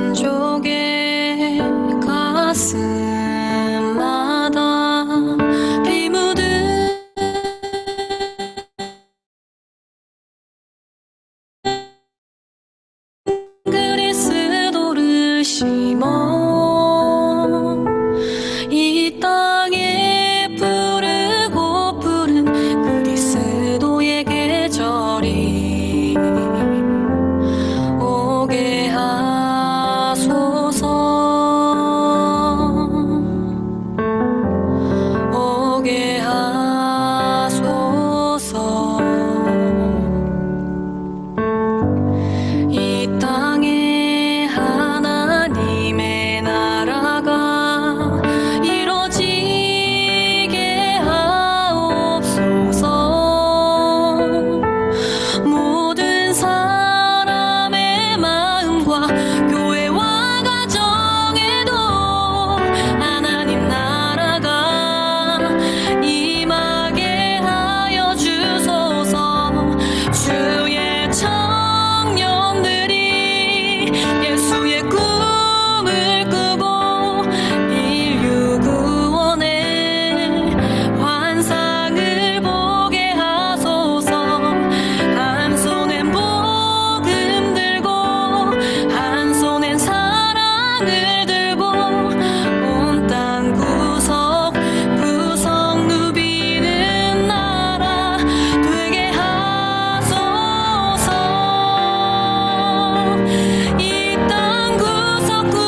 민족의 가슴마다 피 묻은 그리스도를 심어 이 땅에 부르고 부른 그리스도의 계절이 오게 하소서 오게 하소서 이 땅에 하나님의 나라가 이루어지게 하옵소서 모든 사람의 마음과 교회와 가정에도 하나님 나라가 임하게 하여 주소서 주의 청년들이 예수의 꿈을 꾸고 인류 구원의 환상을 보게 하소서 한 손엔 복음 들고 한 손엔 사랑을 들고 온 땅 구석구석 누비는 나라 되게 하소서 이 땅 구석구석에서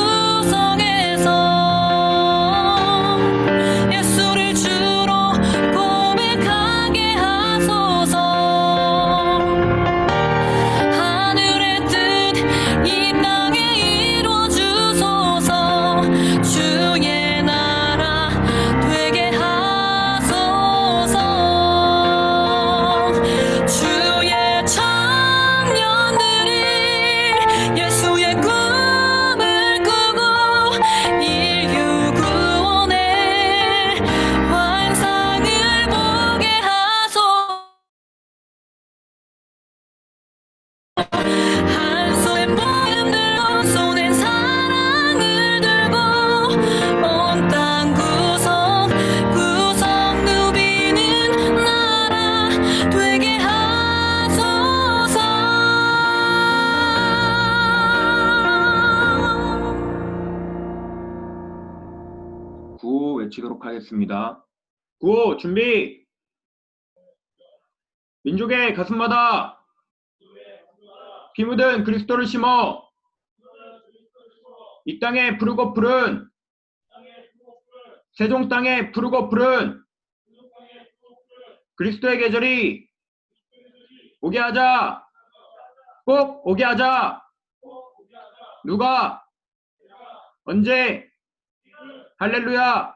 예수를 주로 고백하게 하소서 하늘의 뜻 이 땅에 이루어 주소서 주의 나라 되게 하소서 주의 청년들이 예수의 꿈을 꾸고 인류 구원의 환상을 보게 하소서 한 손엔 복음 들고 손엔 사랑을 들고 온 땅 구석구석 누비는 나라 되게 하소서 구호 외치도록 하겠습니다. 구호 준비! 민족의 가슴마다 피 묻은 그리스도를 심어 이 땅에 푸르고 푸른 세종 땅에 푸르고 푸른 그리스도의 계절이 오게 하자. 꼭 오게 하자. 누가? 언제? 할렐루야.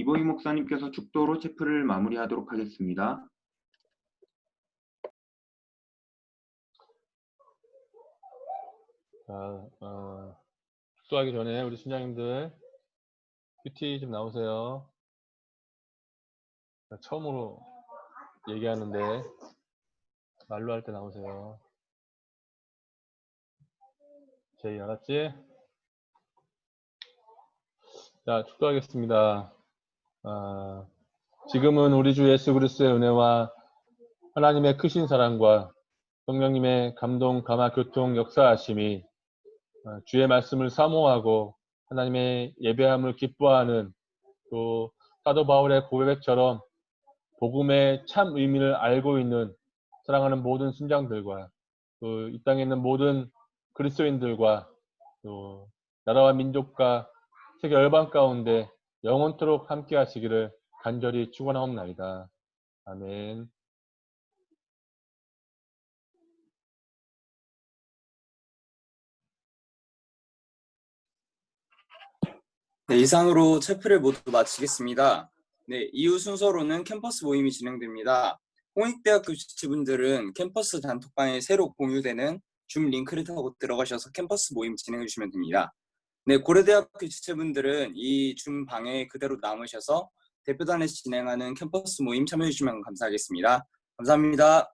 이보희 목사님께서 축도로 체프를 마무리하도록 하겠습니다. 자, 축도하기 전에 우리 순장님들 큐티 좀 나오세요. 자, 처음으로 얘기하는데 말로 할 때 나오세요. 제이 알았지? 자, 축도하겠습니다. 지금은 우리 주 예수 그리스도의 은혜와 하나님의 크신 사랑과 성령님의 감동, 감화, 교통, 역사하심이 주의 말씀을 사모하고 하나님의 예배함을 기뻐하는 또 사도 바울의 고백처럼 복음의 참 의미를 알고 있는 사랑하는 모든 순장들과 또 이 땅에 있는 모든 그리스도인들과 또 나라와 민족과 세계 열방 가운데 영원토록 함께 하시기를 간절히 축원하옵나이다. 아멘. 네, 이상으로 체프를 모두 마치겠습니다. 네, 이후 순서로는 캠퍼스 모임이 진행됩니다. 홍익대학교 지체분들은 캠퍼스 단톡방에 새로 공유되는 줌 링크를 타고 들어가셔서 캠퍼스 모임 진행해 주시면 됩니다. 네, 고려대학교 지체분들은 이 줌 방에 그대로 남으셔서 대표단에서 진행하는 캠퍼스 모임 참여해 주시면 감사하겠습니다. 감사합니다.